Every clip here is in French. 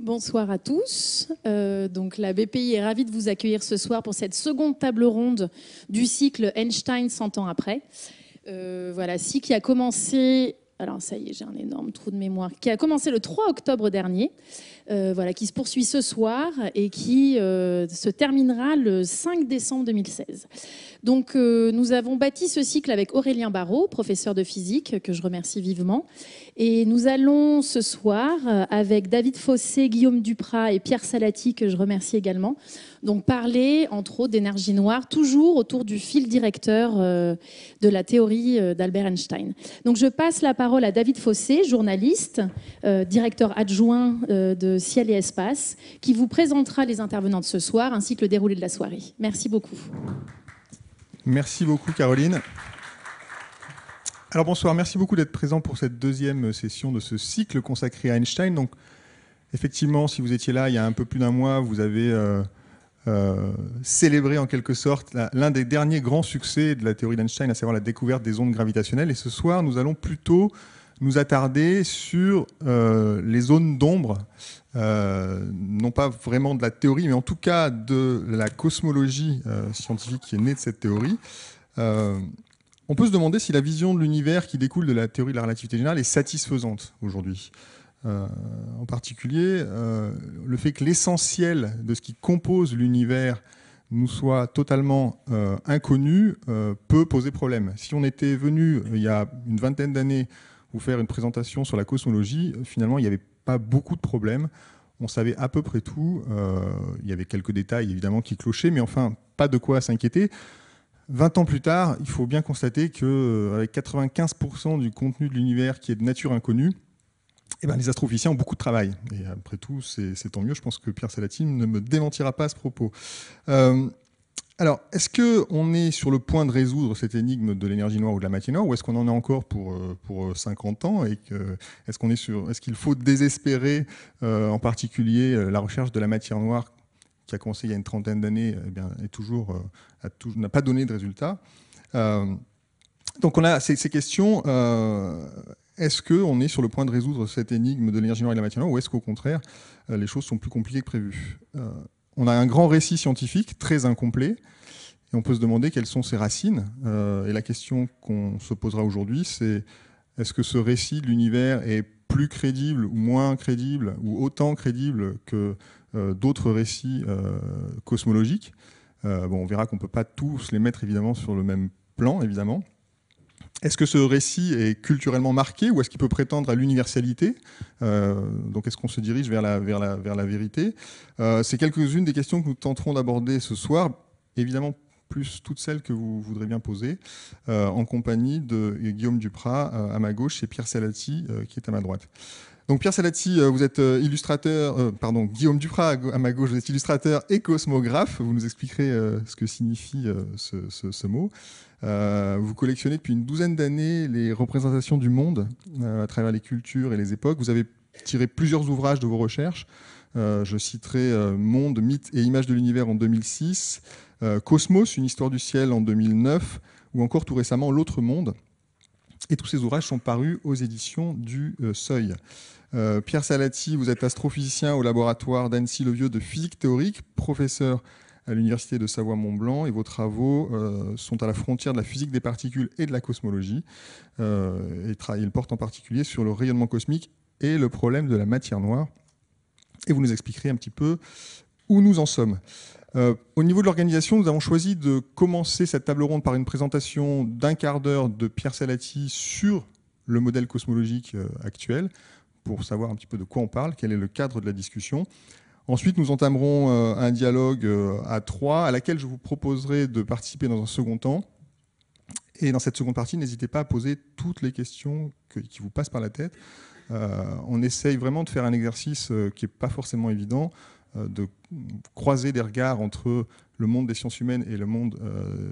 Bonsoir à tous. Donc la BPI est ravie de vous accueillir ce soir pour cette seconde table ronde du cycle Einstein 100 ans après. Voilà, cycle qui a commencé, alors ça y est, j'ai un énorme trou de mémoire, qui a commencé le 3 octobre dernier, voilà, qui se poursuit ce soir et qui se terminera le 5 décembre 2016. Donc nous avons bâti ce cycle avec Aurélien Barraud, professeur de physique, que je remercie vivement. Et nous allons ce soir, avec David Fossé, Guillaume Duprat et Pierre Salati, que je remercie également, donc parler entre autres d'énergie noire, toujours autour du fil directeur de la théorie d'Albert Einstein. Donc je passe la parole à David Fossé, journaliste, directeur adjoint de Ciel et Espace, qui vous présentera les intervenants de ce soir ainsi que le déroulé de la soirée. Merci beaucoup. Merci beaucoup Caroline. Alors bonsoir, merci beaucoup d'être présent pour cette deuxième session de ce cycle consacré à Einstein. Donc effectivement, si vous étiez là il y a un peu plus d'un mois, vous avez célébré en quelque sorte l'un des derniers grands succès de la théorie d'Einstein, à savoir la découverte des ondes gravitationnelles. Et ce soir, nous allons plutôt nous attarder sur les zones d'ombre, non pas vraiment de la théorie, mais en tout cas de la cosmologie scientifique qui est née de cette théorie. On peut se demander si la vision de l'univers qui découle de la théorie de la relativité générale est satisfaisante aujourd'hui. En particulier, le fait que l'essentiel de ce qui compose l'univers nous soit totalement inconnu peut poser problème. Si on était venu il y a une vingtaine d'années vous faire une présentation sur la cosmologie, finalement il n'y avait pas beaucoup de problèmes. On savait à peu près tout. Il y avait quelques détails évidemment qui clochaient, mais enfin pas de quoi s'inquiéter. 20 ans plus tard, il faut bien constater qu'avec 95% du contenu de l'univers qui est de nature inconnue, eh ben, les astrophysiciens ont beaucoup de travail. Et après tout, c'est tant mieux. Je pense que Pierre Salati ne me démentira pas à ce propos. Alors, est-ce qu'on est sur le point de résoudre cette énigme de l'énergie noire ou de la matière noire, ou est-ce qu'on en est encore pour 50 ans et est-ce qu'il faut désespérer, en particulier, la recherche de la matière noire qui a commencé il y a une trentaine d'années, eh bien, n'a pas donné de résultat. Donc on a ces questions. Est-ce qu'on est sur le point de résoudre cette énigme de l'énergie noire et de la matière noire, ou est-ce qu'au contraire, les choses sont plus compliquées que prévu? On a un grand récit scientifique, très incomplet, et on peut se demander quelles sont ses racines. Et la question qu'on se posera aujourd'hui, c'est est-ce que ce récit de l'univers est plus crédible ou moins crédible, ou autant crédible que d'autres récits cosmologiques? Bon, on verra qu'on ne peut pas tous les mettre évidemment sur le même plan, évidemment. Est-ce que ce récit est culturellement marqué, ou est-ce qu'il peut prétendre à l'universalité? Donc est-ce qu'on se dirige vers la vérité? C'est quelques-unes des questions que nous tenterons d'aborder ce soir, évidemment plus toutes celles que vous voudrez bien poser, en compagnie de Guillaume Duprat à ma gauche et Pierre Salati qui est à ma droite. Donc Pierre Salati, vous êtes illustrateur, Guillaume Duprat à ma gauche, vous êtes illustrateur et cosmographe. Vous nous expliquerez ce que signifie ce mot. Vous collectionnez depuis une douzaine d'années les représentations du monde à travers les cultures et les époques. Vous avez tiré plusieurs ouvrages de vos recherches. Je citerai Monde, mythes et images de l'univers en 2006, Cosmos, une histoire du ciel en 2009, ou encore tout récemment L'autre monde. Et tous ces ouvrages sont parus aux éditions du Seuil. Pierre Salati, vous êtes astrophysicien au laboratoire d'Annecy-le-Vieux de physique théorique, professeur à l'université de Savoie-Mont-Blanc, et vos travaux sont à la frontière de la physique des particules et de la cosmologie. Il porte en particulier sur le rayonnement cosmique et le problème de la matière noire. Et vous nous expliquerez un petit peu où nous en sommes. Au niveau de l'organisation, nous avons choisi de commencer cette table ronde par une présentation d'un quart d'heure de Pierre Salati sur le modèle cosmologique actuel, pour savoir un petit peu de quoi on parle, quel est le cadre de la discussion. Ensuite, nous entamerons un dialogue à trois, à laquelle je vous proposerai de participer dans un second temps. Et dans cette seconde partie, n'hésitez pas à poser toutes les questions qui vous passent par la tête. On essaye vraiment de faire un exercice qui n'est pas forcément évident, de croiser des regards entre le monde des sciences humaines et le monde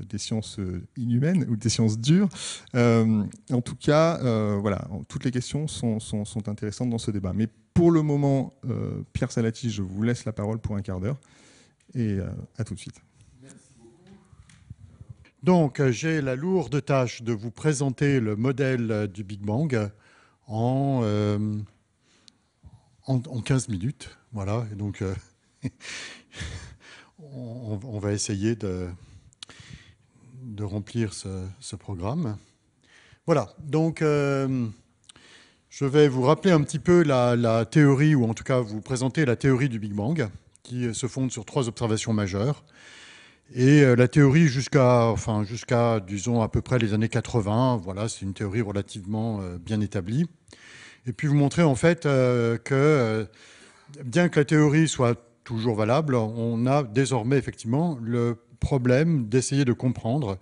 des sciences inhumaines ou des sciences dures. En tout cas, voilà, toutes les questions sont intéressantes dans ce débat. Mais pour le moment, Pierre Salati, je vous laisse la parole pour un quart d'heure. Et à tout de suite. Merci beaucoup. Donc, j'ai la lourde tâche de vous présenter le modèle du Big Bang en 15 minutes. Voilà, et donc on va essayer de remplir ce programme. Voilà, donc je vais vous rappeler un petit peu la théorie, ou en tout cas vous présenter la théorie du Big Bang, qui se fonde sur 3 observations majeures. Et la théorie jusqu'à, disons, à peu près les années 80, voilà, c'est une théorie relativement bien établie. Et puis vous montrer en fait que bien que la théorie soit toujours valable, on a désormais effectivement le problème d'essayer de comprendre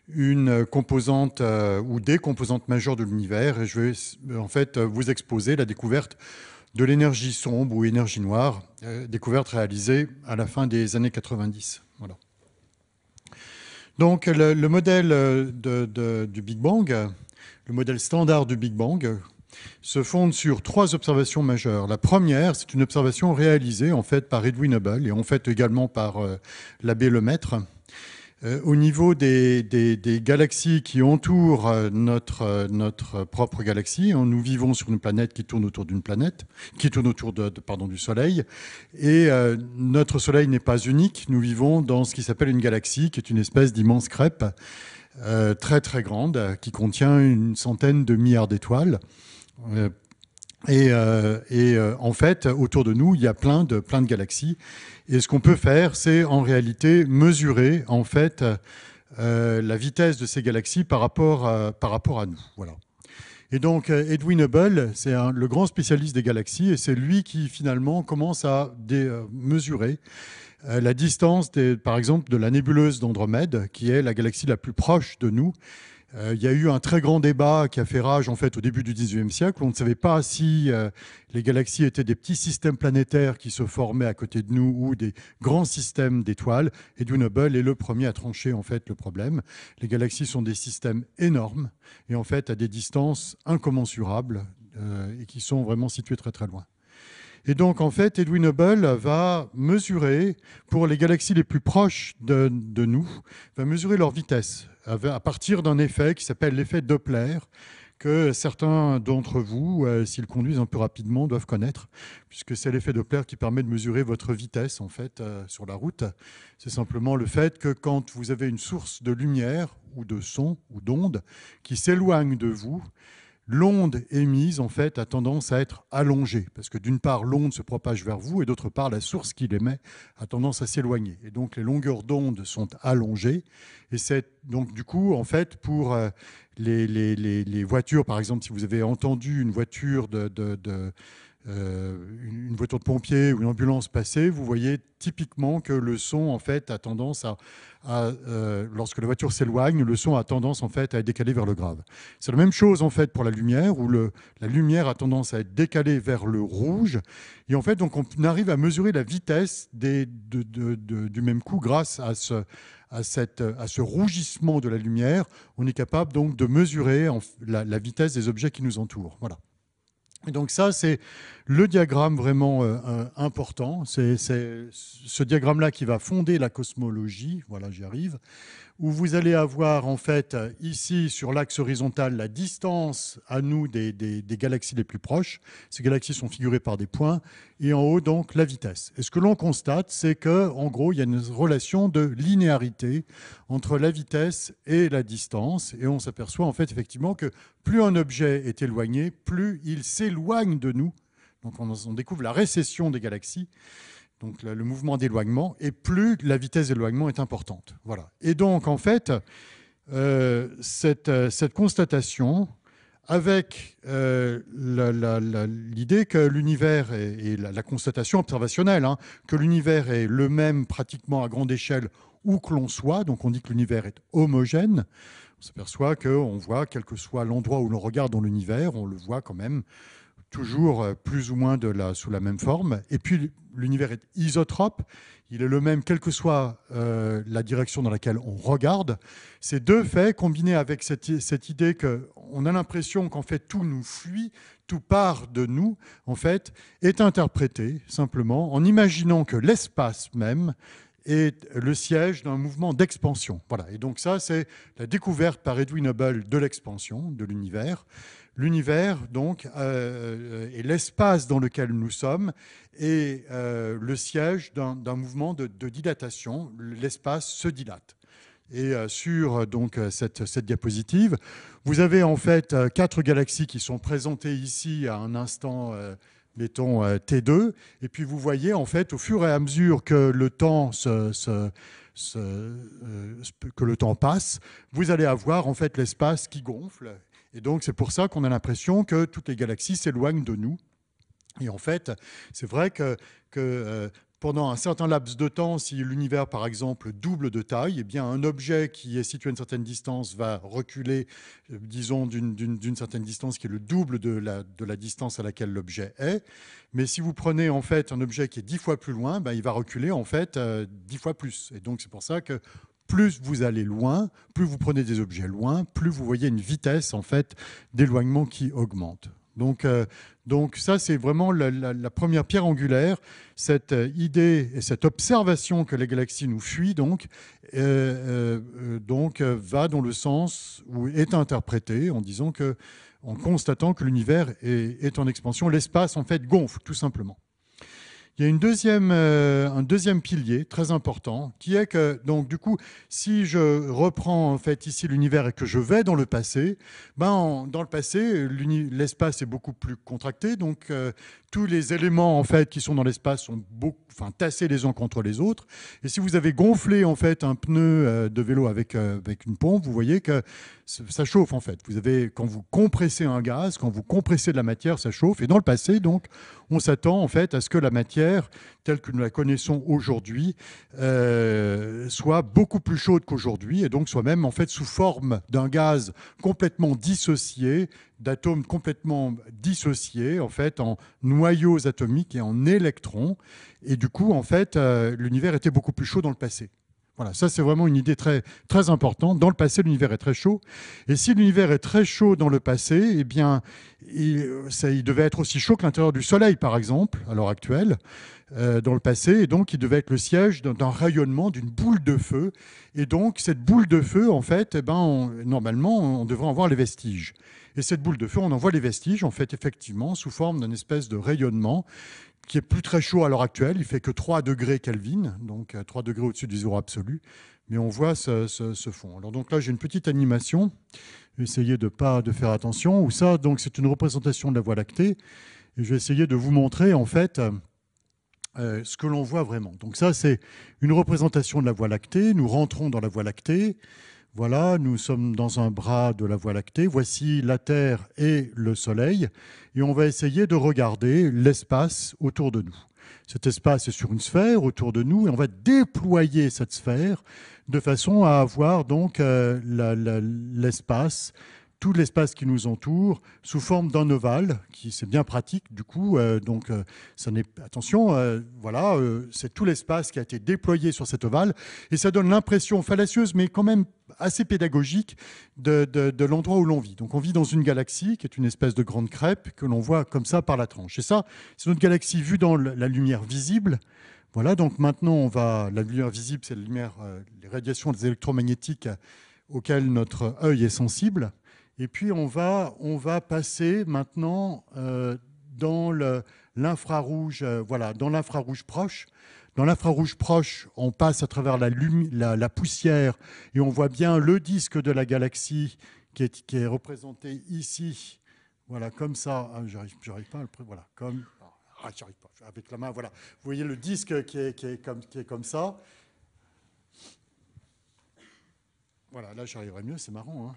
une composante ou des composantes majeures de l'univers. Et je vais en fait vous exposer la découverte de l'énergie sombre ou énergie noire, découverte réalisée à la fin des années 90. Voilà. Donc le modèle du Big Bang, le modèle standard du Big Bang, se fonde sur 3 observations majeures. La première, c'est une observation réalisée en fait par Edwin Hubble et en fait également par l'abbé Lemaître au niveau des galaxies qui entourent notre propre galaxie. Nous vivons sur une planète qui tourne autour d'une planète, qui tourne autour du Soleil. Et notre Soleil n'est pas unique. Nous vivons dans ce qui s'appelle une galaxie, qui est une espèce d'immense crêpe très très grande, qui contient une centaine de milliards d'étoiles. En fait, autour de nous, il y a plein de galaxies. Et ce qu'on peut faire, c'est en réalité mesurer en fait la vitesse de ces galaxies par rapport à nous. Voilà. Et donc Edwin Hubble, c'est le grand spécialiste des galaxies, et c'est lui qui finalement commence à mesurer la distance, par exemple, de la nébuleuse d'Andromède, qui est la galaxie la plus proche de nous. Il y a eu un très grand débat qui a fait rage en fait, au début du XIXe siècle. On ne savait pas si les galaxies étaient des petits systèmes planétaires qui se formaient à côté de nous ou des grands systèmes d'étoiles. Edwin Hubble est le premier à trancher en fait, le problème. Les galaxies sont des systèmes énormes et en fait à des distances incommensurables et qui sont vraiment situées très très loin. Et donc, en fait, Edwin Hubble va mesurer, pour les galaxies les plus proches de nous, va mesurer leur vitesse à partir d'un effet qui s'appelle l'effet Doppler, que certains d'entre vous, s'ils conduisent un peu rapidement, doivent connaître, puisque c'est l'effet Doppler qui permet de mesurer votre vitesse, en fait, sur la route. C'est simplement le fait que quand vous avez une source de lumière, ou de son, ou d'onde, qui s'éloigne de vous, l'onde émise, en fait, a tendance à être allongée, parce que d'une part, l'onde se propage vers vous, et d'autre part, la source qui l'émet a tendance à s'éloigner. Et donc, les longueurs d'onde sont allongées. Et c'est donc, du coup, en fait, pour les voitures, par exemple, si vous avez entendu une voiture une voiture de pompier ou une ambulance passer, vous voyez typiquement que le son en fait a tendance lorsque la voiture s'éloigne, le son a tendance en fait à être décalé vers le grave. C'est la même chose en fait pour la lumière, où la lumière a tendance à être décalée vers le rouge. Et en fait, donc on arrive à mesurer la vitesse du même coup grâce à ce rougissement de la lumière. On est capable donc de mesurer la vitesse des objets qui nous entourent. Voilà. Et donc ça, c'est le diagramme vraiment important. C'est ce diagramme-là qui va fonder la cosmologie. Voilà, j'y arrive. Où vous allez avoir, en fait, ici, sur l'axe horizontal, la distance à nous des galaxies les plus proches. Ces galaxies sont figurées par des points. Et en haut, donc, la vitesse. Et ce que l'on constate, c'est qu'en gros, il y a une relation de linéarité entre la vitesse et la distance. Et on s'aperçoit, en fait, effectivement, que plus un objet est éloigné, plus il s'éloigne de nous. Donc, on découvre la récession des galaxies. Donc le mouvement d'éloignement, et plus la vitesse d'éloignement est importante. Voilà. Et donc, en fait, cette constatation, avec l'idée que l'univers et la constatation observationnelle, hein, que l'univers est le même pratiquement à grande échelle où que l'on soit, donc on dit que l'univers est homogène, on s'aperçoit qu'on voit, quel que soit l'endroit où l'on regarde dans l'univers, on le voit quand même toujours plus ou moins sous la même forme. Et puis, l'univers est isotrope. Il est le même, quelle que soit la direction dans laquelle on regarde. Ces deux faits, combinés avec cette idée qu'on a l'impression qu'en fait, tout nous fuit, tout part de nous, en fait, est interprété simplement en imaginant que l'espace même est le siège d'un mouvement d'expansion. Voilà. Et donc ça, c'est la découverte par Edwin Hubble de l'expansion de l'univers. L'univers, donc, est l'espace dans lequel nous sommes et le siège d'un mouvement de dilatation. L'espace se dilate. Et sur donc, cette diapositive, vous avez en fait 4 galaxies qui sont présentées ici à un instant, mettons T2. Et puis vous voyez en fait, au fur et à mesure que le temps que le temps passe, vous allez avoir en fait l'espace qui gonfle. Et donc c'est pour ça qu'on a l'impression que toutes les galaxies s'éloignent de nous. Et en fait, c'est vrai que pendant un certain laps de temps, si l'univers, par exemple, double de taille, eh bien, un objet qui est situé à une certaine distance va reculer, disons, d'une certaine distance qui est le double de la distance à laquelle l'objet est. Mais si vous prenez en fait un objet qui est 10 fois plus loin, ben, il va reculer en fait 10 fois plus. Et donc, c'est pour ça que plus vous allez loin, plus vous prenez des objets loin, plus vous voyez une vitesse en fait d'éloignement qui augmente. Donc ça, c'est vraiment la première pierre angulaire, cette idée et cette observation que les galaxies nous fuient, va dans le sens où est interprété en constatant que l'univers est en expansion. L'espace, en fait, gonfle, tout simplement. Il y a un deuxième pilier très important qui est que, donc, du coup, si je reprends en fait ici l'univers et que je vais dans le passé, dans le passé, l'espace est beaucoup plus contracté, donc tous les éléments en fait qui sont dans l'espace sont tassés les uns contre les autres. Et si vous avez gonflé en fait un pneu de vélo avec une pompe, vous voyez que ça chauffe en fait. Quand vous compressez un gaz, quand vous compressez de la matière, ça chauffe. Et dans le passé, donc, on s'attend en fait à ce que la matière, telle que nous la connaissons aujourd'hui, soit beaucoup plus chaude qu'aujourd'hui, et donc soit même en fait sous forme d'un gaz complètement dissocié, d'atomes complètement dissociés, en fait, en noyaux atomiques et en électrons. Et du coup, en fait, l'univers était beaucoup plus chaud dans le passé. Voilà, ça c'est vraiment une idée très, très importante. Dans le passé, l'univers est très chaud. Et si l'univers est très chaud dans le passé, eh bien, il devait être aussi chaud que l'intérieur du Soleil, par exemple, à l'heure actuelle, dans le passé. Et donc, il devait être le siège d'un rayonnement, d'une boule de feu. Et donc, cette boule de feu, en fait, normalement, on devrait en voir les vestiges. Et cette boule de feu, on en voit les vestiges, en fait, effectivement, sous forme d'une espèce de rayonnement qui est plus très chaud à l'heure actuelle. Il fait que 3 degrés Kelvin, donc 3 degrés au-dessus du zéro absolu. Mais on voit ce fond. Alors donc là, j'ai une petite animation. Je vais essayer de faire attention. Où ça, donc, c'est une représentation de la Voie lactée. Et je vais essayer de vous montrer, en fait, ce que l'on voit vraiment. Donc ça, c'est une représentation de la Voie lactée. Nous rentrons dans la Voie lactée. Voilà, nous sommes dans un bras de la Voie lactée. Voici la Terre et le Soleil. Et on va essayer de regarder l'espace autour de nous. Cet espace est sur une sphère autour de nous et on va déployer cette sphère de façon à avoir donc l'espace, tout l'espace qui nous entoure sous forme d'un ovale, qui c'est bien pratique du coup. Ça n'est attention, c'est tout l'espace qui a été déployé sur cet ovale et ça donne l'impression fallacieuse, mais quand même assez pédagogique de l'endroit où l'on vit. Donc on vit dans une galaxie qui est une espèce de grande crêpe que l'on voit comme ça par la tranche. Et ça, c'est notre galaxie vue dans la lumière visible. Voilà, donc maintenant la lumière visible, c'est la lumière, les radiations des électromagnétiques auxquelles notre œil est sensible. Et puis on va passer maintenant dans l'infrarouge, dans l'infrarouge proche. Dans l'infrarouge proche, on passe à travers la poussière et on voit bien le disque de la galaxie qui est représenté ici. Voilà, comme ça. Ah, j'arrive pas à le prendre. Voilà, comme. Ah, j'arrive pas. Avec la main, voilà. Vous voyez le disque qui est comme ça. Voilà, là j'arriverai mieux, c'est marrant, hein.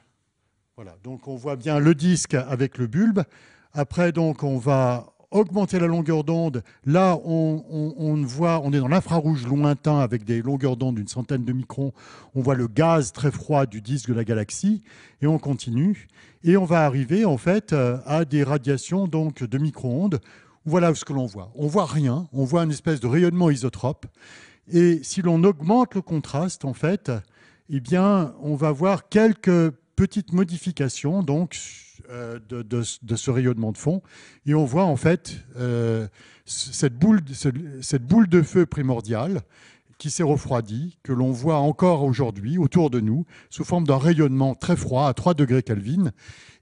Voilà, donc on voit bien le disque avec le bulbe. Après, donc, on va augmenter la longueur d'onde. Là, on est dans l'infrarouge lointain avec des longueurs d'onde d'une centaine de microns. On voit le gaz très froid du disque de la galaxie et on continue. Et on va arriver en fait à des radiations donc de micro-ondes. Voilà ce que l'on voit. On voit rien. On voit une espèce de rayonnement isotrope. Et si l'on augmente le contraste, en fait, eh bien, on va voir quelques petite modification donc, de ce rayonnement de fond. Et on voit en fait cette boule de feu primordiale qui s'est refroidi, que l'on voit encore aujourd'hui autour de nous, sous forme d'un rayonnement très froid à 3 degrés Kelvin.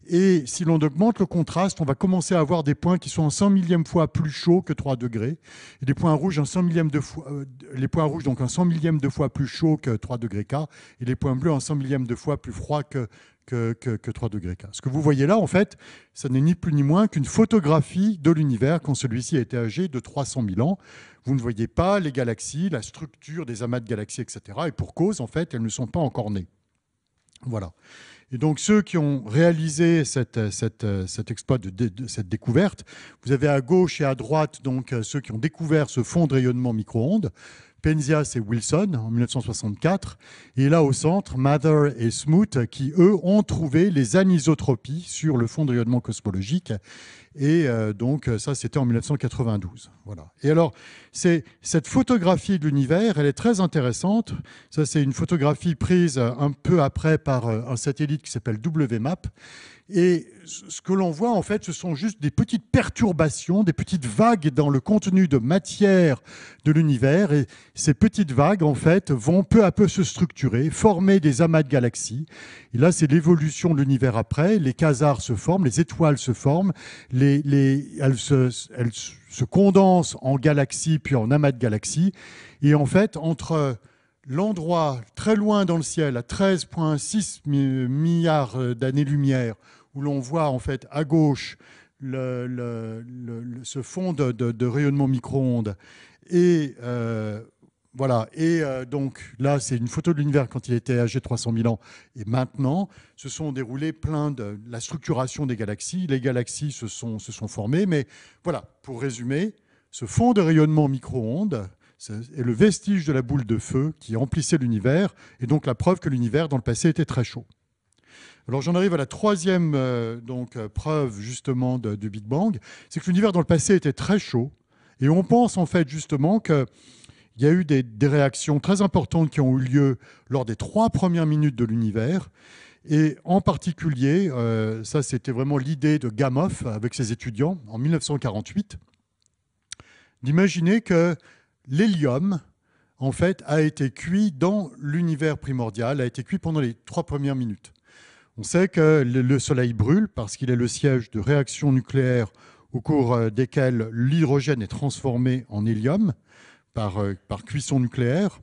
Et si l'on augmente le contraste, on va commencer à avoir des points qui sont en 100 millième fois plus chauds que 3 degrés, et des points rouges en 100 millième de fois, les points rouges donc en 100 millième de fois plus chauds que 3 degrés K, et les points bleus en 100 millième de fois plus froids que 3 degrés K. Ce que vous voyez là, en fait, ça n'est ni plus ni moins qu'une photographie de l'univers quand celui-ci a été âgé de 300 000 ans. Vous ne voyez pas les galaxies, la structure des amas de galaxies, etc. Et pour cause, en fait, elles ne sont pas encore nées. Voilà. Et donc, ceux qui ont réalisé cet exploit de cette découverte, vous avez à gauche et à droite donc, ceux qui ont découvert ce fond de rayonnement micro-ondes, Penzias et Wilson en 1964, et là au centre, Mather et Smoot qui, eux, ont trouvé les anisotropies sur le fond de rayonnement cosmologique. Et donc ça, c'était en 1992. Voilà. Et alors, cette photographie de l'univers, elle est très intéressante. Ça, c'est une photographie prise un peu après par un satellite qui s'appelle WMAP. Et ce que l'on voit, en fait, ce sont juste des petites perturbations, des petites vagues dans le contenu de matière de l'univers. Et ces petites vagues, en fait, vont peu à peu se structurer, former des amas de galaxies. Et là, c'est l'évolution de l'univers après. Les quasars se forment, les étoiles se forment, elles se condensent en galaxies, puis en amas de galaxies. Et en fait, entre l'endroit très loin dans le ciel, à 13,6 milliards d'années-lumière, où l'on voit en fait à gauche ce fond de rayonnement micro-ondes. Et voilà. Et donc là, c'est une photo de l'univers quand il était âgé de 300 000 ans. Et maintenant, se sont déroulés plein de la structuration des galaxies. Les galaxies se sont formées. Mais voilà, pour résumer, ce fond de rayonnement micro-ondes est le vestige de la boule de feu qui emplissait l'univers, et donc la preuve que l'univers, dans le passé, était très chaud. Alors j'en arrive à la troisième preuve, justement, du Big Bang, c'est que l'univers, dans le passé, était très chaud, et on pense, en fait, justement, qu'il y a eu des réactions très importantes qui ont eu lieu lors des 3 premières minutes de l'univers, et en particulier, ça, c'était vraiment l'idée de Gamow, avec ses étudiants, en 1948, d'imaginer que l'hélium, en fait, a été cuit dans l'univers primordial, a été cuit pendant les 3 premières minutes. On sait que le Soleil brûle parce qu'il est le siège de réactions nucléaires au cours desquelles l'hydrogène est transformé en hélium par cuisson nucléaire.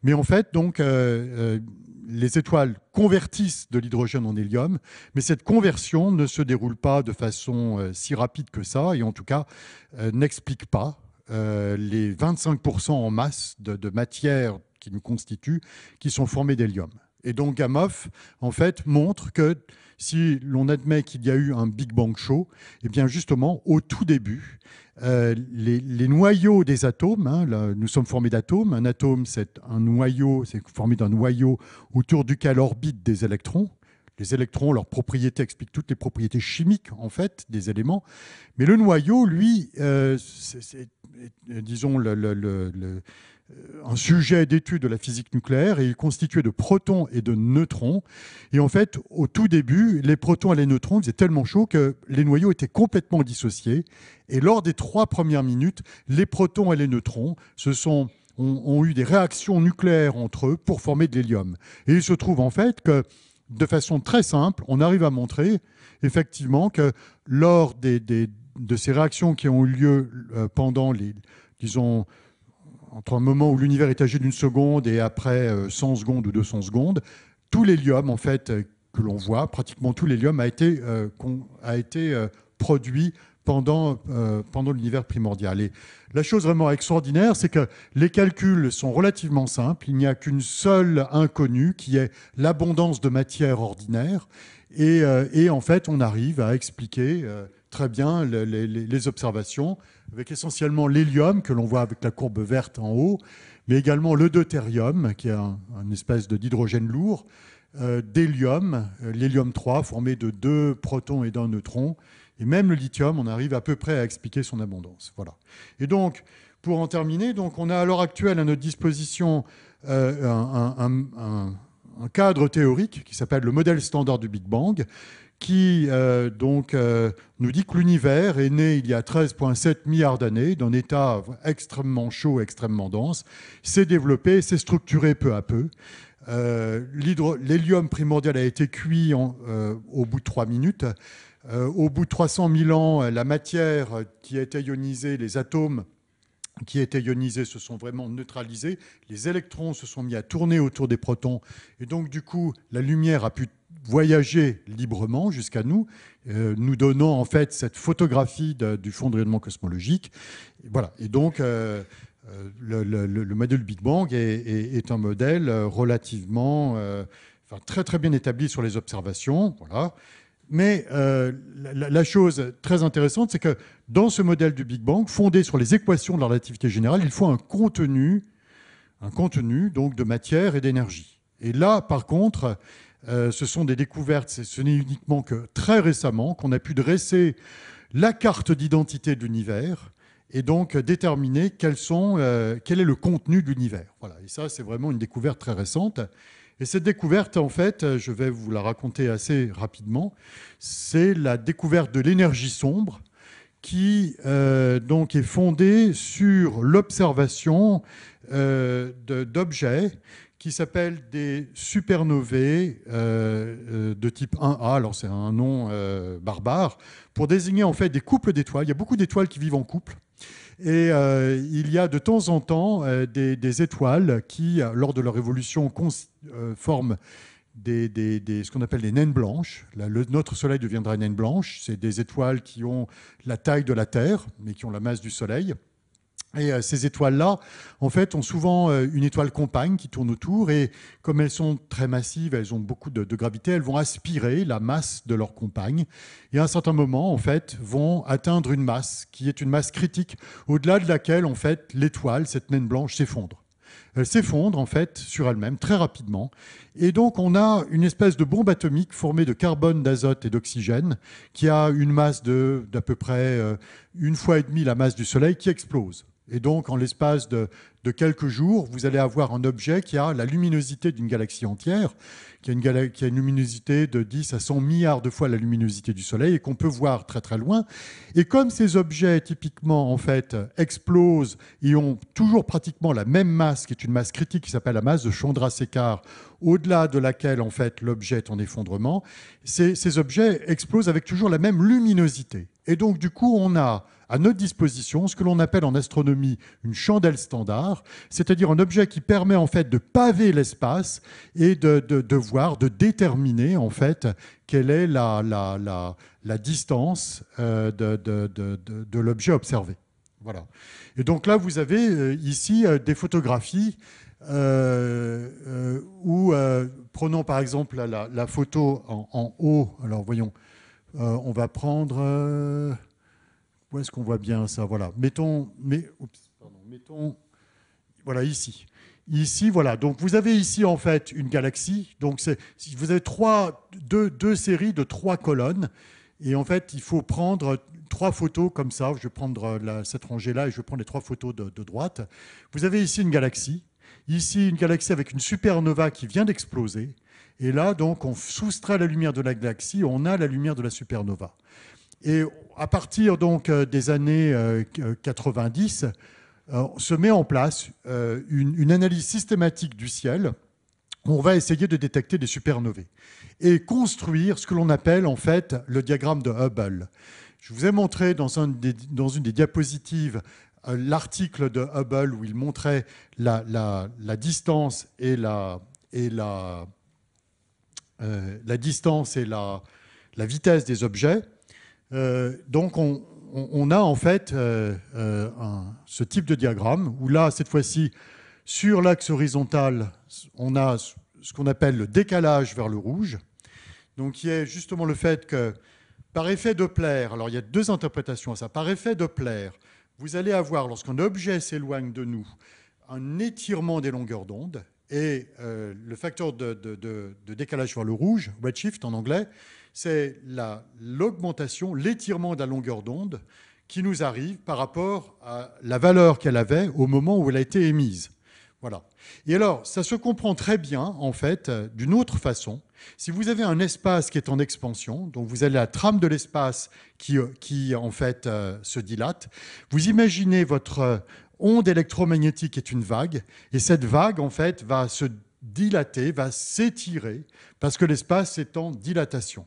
Mais en fait, donc, les étoiles convertissent de l'hydrogène en hélium, mais cette conversion ne se déroule pas de façon si rapide que ça, et en tout cas n'explique pas les 25% en masse de matière qui nous constituent, qui sont formés d'hélium. Et donc Gamow, en fait, montre que si l'on admet qu'il y a eu un Big Bang chaud, eh bien justement, au tout début, les noyaux des atomes, hein, là, nous sommes formés d'atomes. Un atome, c'est un noyau, c'est formé d'un noyau autour duquel orbitent des électrons. Les électrons, leurs propriétés expliquent toutes les propriétés chimiques, en fait, des éléments. Mais le noyau, lui, c'est disons, un sujet d'étude de la physique nucléaire, et il est constitué de protons et de neutrons. Et en fait, au tout début, les protons et les neutrons faisaient tellement chaud que les noyaux étaient complètement dissociés. Et lors des 3 premières minutes, les protons et les neutrons ont eu des réactions nucléaires entre eux pour former de l'hélium. Et il se trouve en fait que, de façon très simple, on arrive à montrer effectivement que lors de ces réactions qui ont eu lieu pendant disons, entre un moment où l'univers est âgé d'une seconde et après 100 secondes ou 200 secondes, tout l'hélium, en fait, que l'on voit, pratiquement tout l'hélium a été produit pendant l'univers primordial. Et la chose vraiment extraordinaire, c'est que les calculs sont relativement simples. Il n'y a qu'une seule inconnue, qui est l'abondance de matière ordinaire. Et en fait, on arrive à expliquer très bien les observations, avec essentiellement l'hélium, que l'on voit avec la courbe verte en haut, mais également le deutérium, qui est une espèce d'hydrogène lourd, d'hélium, l'hélium 3, formé de 2 protons et d'1 neutron, et même le lithium, on arrive à peu près à expliquer son abondance. Voilà. Et donc, pour en terminer, donc, on a à l'heure actuelle à notre disposition un cadre théorique qui s'appelle le modèle standard du Big Bang, qui nous dit que l'univers est né il y a 13,7 milliards d'années, d'un état extrêmement chaud, extrêmement dense, s'est développé, s'est structuré peu à peu. L'hélium primordial a été cuit au bout de 3 minutes. Au bout de 300 000 ans, la matière qui était ionisée, les atomes qui étaient ionisés se sont vraiment neutralisés. Les électrons se sont mis à tourner autour des protons. Et donc, du coup, la lumière a pu voyager librement jusqu'à nous, nous donnant en fait cette photographie du fond de rayonnement cosmologique. Et voilà. Et donc, le modèle Big Bang est un modèle relativement, très très bien établi sur les observations. Voilà. Mais la chose très intéressante, c'est que dans ce modèle du Big Bang, fondé sur les équations de la relativité générale, il faut un contenu donc de matière et d'énergie. Et là, par contre, ce sont des découvertes, ce n'est uniquement que très récemment qu'on a pu dresser la carte d'identité de l'univers et donc déterminer quel est le contenu de l'univers. Voilà. Et ça, c'est vraiment une découverte très récente. Et cette découverte, en fait, je vais vous la raconter assez rapidement, c'est la découverte de l'énergie sombre qui donc est fondée sur l'observation d'objets qui s'appellent des supernovae de type 1A. Alors c'est un nom barbare pour désigner en fait des couples d'étoiles. Il y a beaucoup d'étoiles qui vivent en couple. Et il y a de temps en temps des étoiles qui, lors de leur évolution, forment ce qu'on appelle des naines blanches. Notre Soleil deviendra une naine blanche. C'est des étoiles qui ont la taille de la Terre, mais qui ont la masse du Soleil. Et ces étoiles-là, en fait, ont souvent une étoile compagne qui tourne autour. Et comme elles sont très massives, elles ont beaucoup de gravité, elles vont aspirer la masse de leur compagne. Et à un certain moment, en fait, vont atteindre une masse qui est une masse critique, au-delà de laquelle, en fait, l'étoile, cette naine blanche, s'effondre. Elle s'effondre, en fait, sur elle-même, très rapidement. Et donc, on a une espèce de bombe atomique formée de carbone, d'azote et d'oxygène qui a une masse d'à peu près 1,5 fois la masse du Soleil qui explose. Et donc, en l'espace de quelques jours, vous allez avoir un objet qui a la luminosité d'une galaxie entière, qui a une luminosité de 10 à 100 milliards de fois la luminosité du Soleil et qu'on peut voir très très loin. Et comme ces objets, typiquement, en fait, explosent et ont toujours pratiquement la même masse, qui est une masse critique qui s'appelle la masse de Chandrasekhar, au-delà de laquelle, en fait, l'objet est en effondrement, ces objets explosent avec toujours la même luminosité. Et donc, du coup, on a à notre disposition ce que l'on appelle en astronomie une chandelle standard, c'est-à-dire un objet qui permet en fait de paver l'espace et de voir, de déterminer en fait quelle est la distance de l'objet observé. Voilà. Et donc là, vous avez ici des photographies où, prenons par exemple la photo en haut, alors voyons, on va prendre... Où est-ce qu'on voit bien ça? Voilà. Mettons, voilà, ici. Ici, voilà. Donc, vous avez ici, en fait, une galaxie. Donc, vous avez deux séries de 3 colonnes. Et en fait, il faut prendre 3 photos comme ça. Je vais prendre cette rangée-là et je vais prendre les 3 photos de droite. Vous avez ici une galaxie. Ici, une galaxie avec une supernova qui vient d'exploser. Et là, donc, on soustrait la lumière de la galaxie. On a la lumière de la supernova. Et à partir donc des années 90, se met en place une analyse systématique du ciel. On va essayer de détecter des supernovae et construire ce que l'on appelle en fait le diagramme de Hubble. Je vous ai montré dans une des diapositives l'article de Hubble où il montrait la distance et la distance et la vitesse des objets. Donc, on a en fait ce type de diagramme où là, cette fois-ci, sur l'axe horizontal, on a ce qu'on appelle le décalage vers le rouge, donc qui est justement le fait que, par effet Doppler, alors il y a 2 interprétations à ça, par effet Doppler, vous allez avoir, lorsqu'un objet s'éloigne de nous, un étirement des longueurs d'onde, et le facteur de décalage vers le rouge, redshift en anglais, c'est l'augmentation, l'étirement de la longueur d'onde qui nous arrive par rapport à la valeur qu'elle avait au moment où elle a été émise. Voilà. Et alors, ça se comprend très bien, en fait, d'une autre façon. Si vous avez un espace qui est en expansion, donc vous avez la trame de l'espace qui en fait, se dilate, vous imaginez votre onde électromagnétique est une vague, et cette vague, en fait, va se dilater, va s'étirer, parce que l'espace est en dilatation.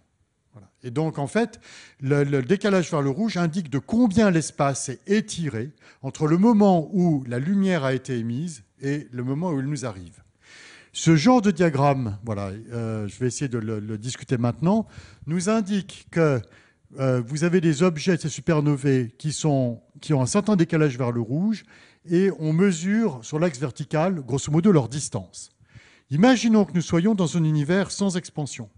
Voilà. Et donc, en fait, le décalage vers le rouge indique de combien l'espace est étiré entre le moment où la lumière a été émise et le moment où il nous arrive. Ce genre de diagramme, voilà, je vais essayer de le discuter maintenant, nous indique que vous avez des objets, ces supernovae, qui ont un certain décalage vers le rouge, et on mesure sur l'axe vertical, grosso modo, leur distance. Imaginons que nous soyons dans un univers sans expansion.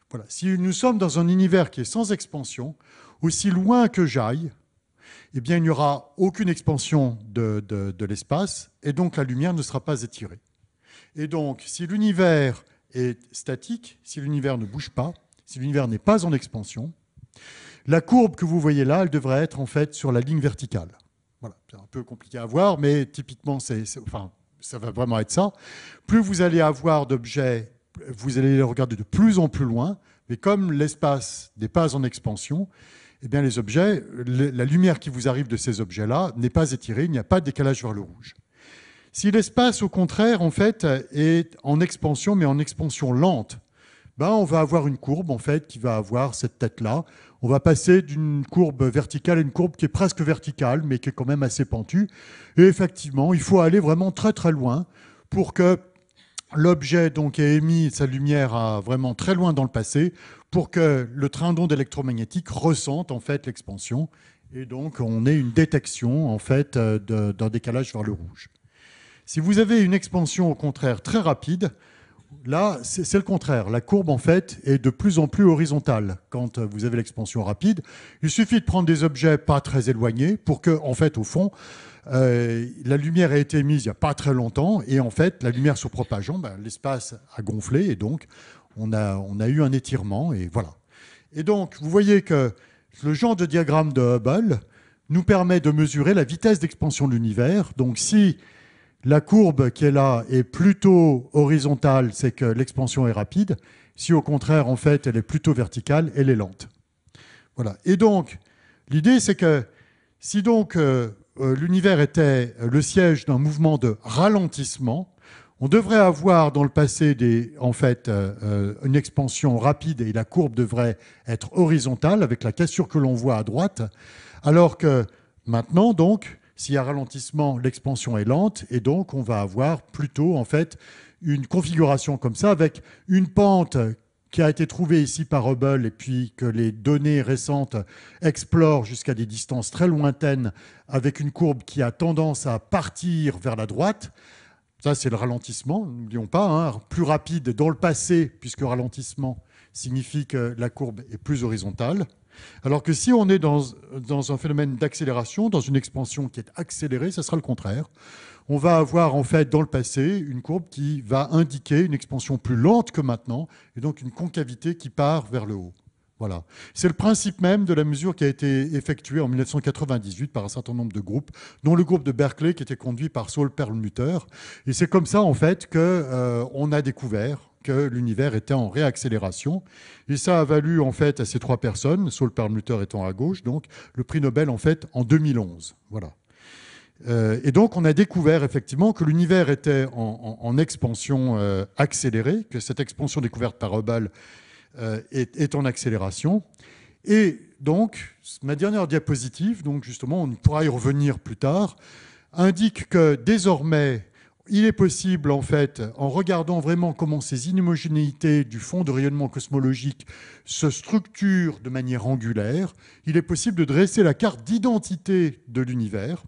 Voilà. Si nous sommes dans un univers qui est sans expansion, aussi loin que j'aille, eh bien, il n'y aura aucune expansion de l'espace, et donc la lumière ne sera pas étirée. Et donc, si l'univers est statique, si l'univers ne bouge pas, si l'univers n'est pas en expansion, la courbe que vous voyez là, elle devrait être en fait sur la ligne verticale. Voilà. C'est un peu compliqué à voir, mais typiquement, enfin, ça va vraiment être ça. Plus vous allez avoir d'objets, vous allez les regarder de plus en plus loin, mais comme l'espace n'est pas en expansion, eh bien les objets, la lumière qui vous arrive de ces objets-là n'est pas étirée, il n'y a pas de décalage vers le rouge. Si l'espace, au contraire, en fait, est en expansion, mais en expansion lente, ben, on va avoir une courbe en fait, qui va avoir cette tête-là. On va passer d'une courbe verticale à une courbe qui est presque verticale, mais qui est quand même assez pentue. Et effectivement, il faut aller vraiment très très loin pour que l'objet donc ait émis sa lumière vraiment très loin dans le passé, pour que le train d'onde électromagnétique ressente en fait l'expansion. Et donc, on ait une détection en fait, d'un décalage vers le rouge. Si vous avez une expansion, au contraire, très rapide, là, c'est le contraire. La courbe, en fait, est de plus en plus horizontale quand vous avez l'expansion rapide. Il suffit de prendre des objets pas très éloignés pour que, en fait, au fond, la lumière a été émise il n'y a pas très longtemps et, en fait, la lumière se propageant, ben, l'espace a gonflé et donc, on a eu un étirement et voilà. Et donc, vous voyez que le genre de diagramme de Hubble nous permet de mesurer la vitesse d'expansion de l'univers. Donc, si la courbe qui est là est plutôt horizontale, c'est que l'expansion est rapide. Si au contraire, en fait, elle est plutôt verticale, elle est lente. Voilà. Et donc, l'idée, c'est que si donc l'univers était le siège d'un mouvement de ralentissement, on devrait avoir dans le passé en fait, une expansion rapide et la courbe devrait être horizontale avec la cassure que l'on voit à droite, alors que maintenant, donc, s'il y a ralentissement, l'expansion est lente et donc on va avoir plutôt en fait une configuration comme ça avec une pente qui a été trouvée ici par Hubble et puis que les données récentes explorent jusqu'à des distances très lointaines avec une courbe qui a tendance à partir vers la droite. Ça, c'est le ralentissement, n'oublions pas, hein, plus rapide dans le passé puisque ralentissement signifie que la courbe est plus horizontale. Alors que si on est dans un phénomène d'accélération, dans une expansion qui est accélérée, ça sera le contraire. On va avoir en fait dans le passé une courbe qui va indiquer une expansion plus lente que maintenant et donc une concavité qui part vers le haut. Voilà. C'est le principe même de la mesure qui a été effectuée en 1998 par un certain nombre de groupes, dont le groupe de Berkeley qui était conduit par Saul Perlmutter. Et c'est comme ça en fait qu'on a découvert que l'univers était en réaccélération. Et ça a valu en fait à ces trois personnes, Saul Perlmutter étant à gauche, donc le prix Nobel en fait en 2011. Voilà. Et donc on a découvert effectivement que l'univers était en expansion accélérée, que cette expansion découverte par Hubble est en accélération. Et donc ma dernière diapositive, donc justement on pourra y revenir plus tard, indique que désormais il est possible, en fait, en regardant vraiment comment ces inhomogénéités du fond de rayonnement cosmologique se structurent de manière angulaire, il est possible de dresser la carte d'identité de l'univers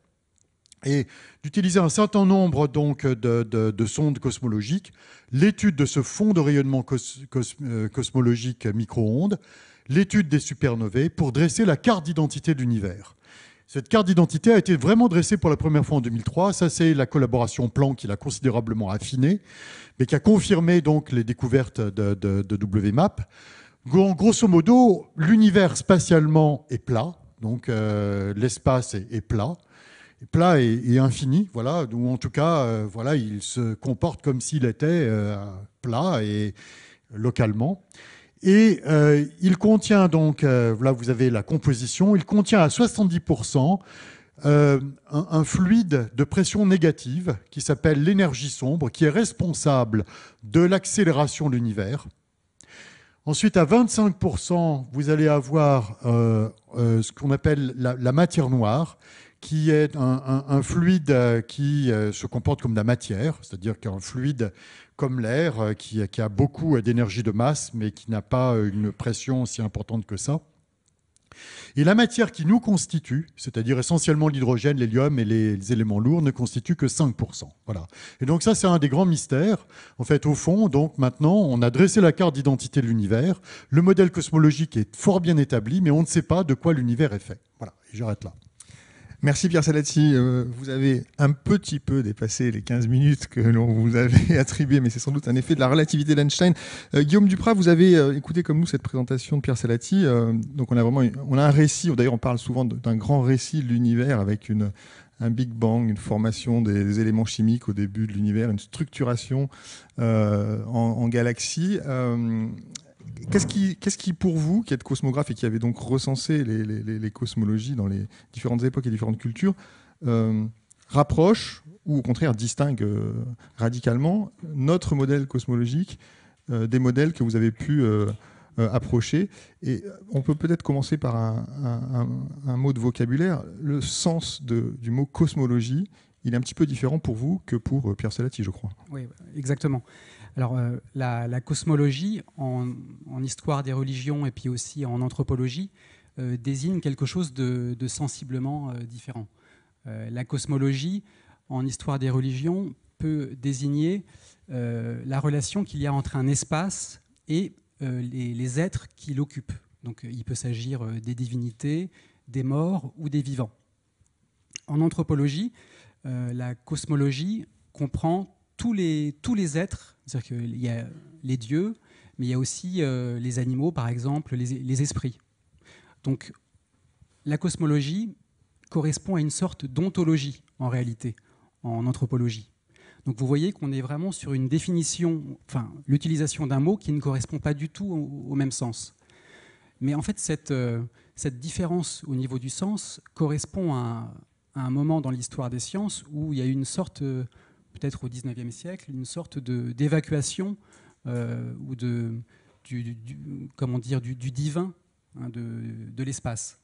et d'utiliser un certain nombre donc, de sondes cosmologiques, l'étude de ce fond de rayonnement cosmologique micro-ondes, l'étude des supernovae pour dresser la carte d'identité de l'univers. Cette carte d'identité a été vraiment dressée pour la première fois en 2003. Ça, c'est la collaboration Planck qui l'a considérablement affinée, mais qui a confirmé donc les découvertes de WMAP. Grosso modo, l'univers spatialement est plat, donc l'espace est plat. plat et infini, voilà, ou en tout cas, voilà, il se comporte comme s'il était plat et localement. Et il contient donc, là vous avez la composition, il contient à 70% un fluide de pression négative qui s'appelle l'énergie sombre, qui est responsable de l'accélération de l'univers. Ensuite, à 25%, vous allez avoir ce qu'on appelle la matière noire, qui est un fluide qui se comporte comme de la matière, c'est-à-dire qu'un fluide comme l'air, qui a beaucoup d'énergie de masse, mais qui n'a pas une pression aussi importante que ça. Et la matière qui nous constitue, c'est-à-dire essentiellement l'hydrogène, l'hélium et les éléments lourds, ne constitue que 5%. Voilà. Et donc ça, c'est un des grands mystères. En fait, au fond, donc maintenant, on a dressé la carte d'identité de l'univers. Le modèle cosmologique est fort bien établi, mais on ne sait pas de quoi l'univers est fait. Voilà, et j'arrête là. Merci Pierre Salati. Vous avez un petit peu dépassé les 15 minutes que l'on vous avait attribuées, mais c'est sans doute un effet de la relativité d'Einstein. Guillaume Duprat, vous avez écouté comme nous cette présentation de Pierre Salati. Donc on a un récit, d'ailleurs on parle souvent d'un grand récit de l'univers avec un Big Bang, une formation des éléments chimiques au début de l'univers, une structuration en galaxies. Qu'est-ce qui, pour vous, qui êtes cosmographe et qui avez donc recensé les cosmologies dans les différentes époques et différentes cultures, rapproche ou au contraire distingue radicalement notre modèle cosmologique des modèles que vous avez pu approcher? Et on peut peut-être commencer par un mot de vocabulaire. Le sens du mot cosmologie, il est un petit peu différent pour vous que pour Pierre Salati, je crois. Oui, exactement. Alors, la cosmologie, en histoire des religions et puis aussi en anthropologie, désigne quelque chose de sensiblement différent. La cosmologie, en histoire des religions, peut désigner la relation qu'il y a entre un espace et les êtres qui l'occupent. Donc, il peut s'agir des divinités, des morts ou des vivants. En anthropologie, la cosmologie comprend tous les êtres, c'est-à-dire qu'il y a les dieux, mais il y a aussi les animaux, par exemple, les esprits. Donc, la cosmologie correspond à une sorte d'ontologie, en réalité, en anthropologie. Donc, vous voyez qu'on est vraiment sur une définition, enfin, l'utilisation d'un mot qui ne correspond pas du tout au même sens. Mais en fait, cette différence au niveau du sens correspond à un moment dans l'histoire des sciences où il y a eu une sorte... peut-être au XIXe siècle, une sorte d'évacuation ou du divin, hein, de l'espace.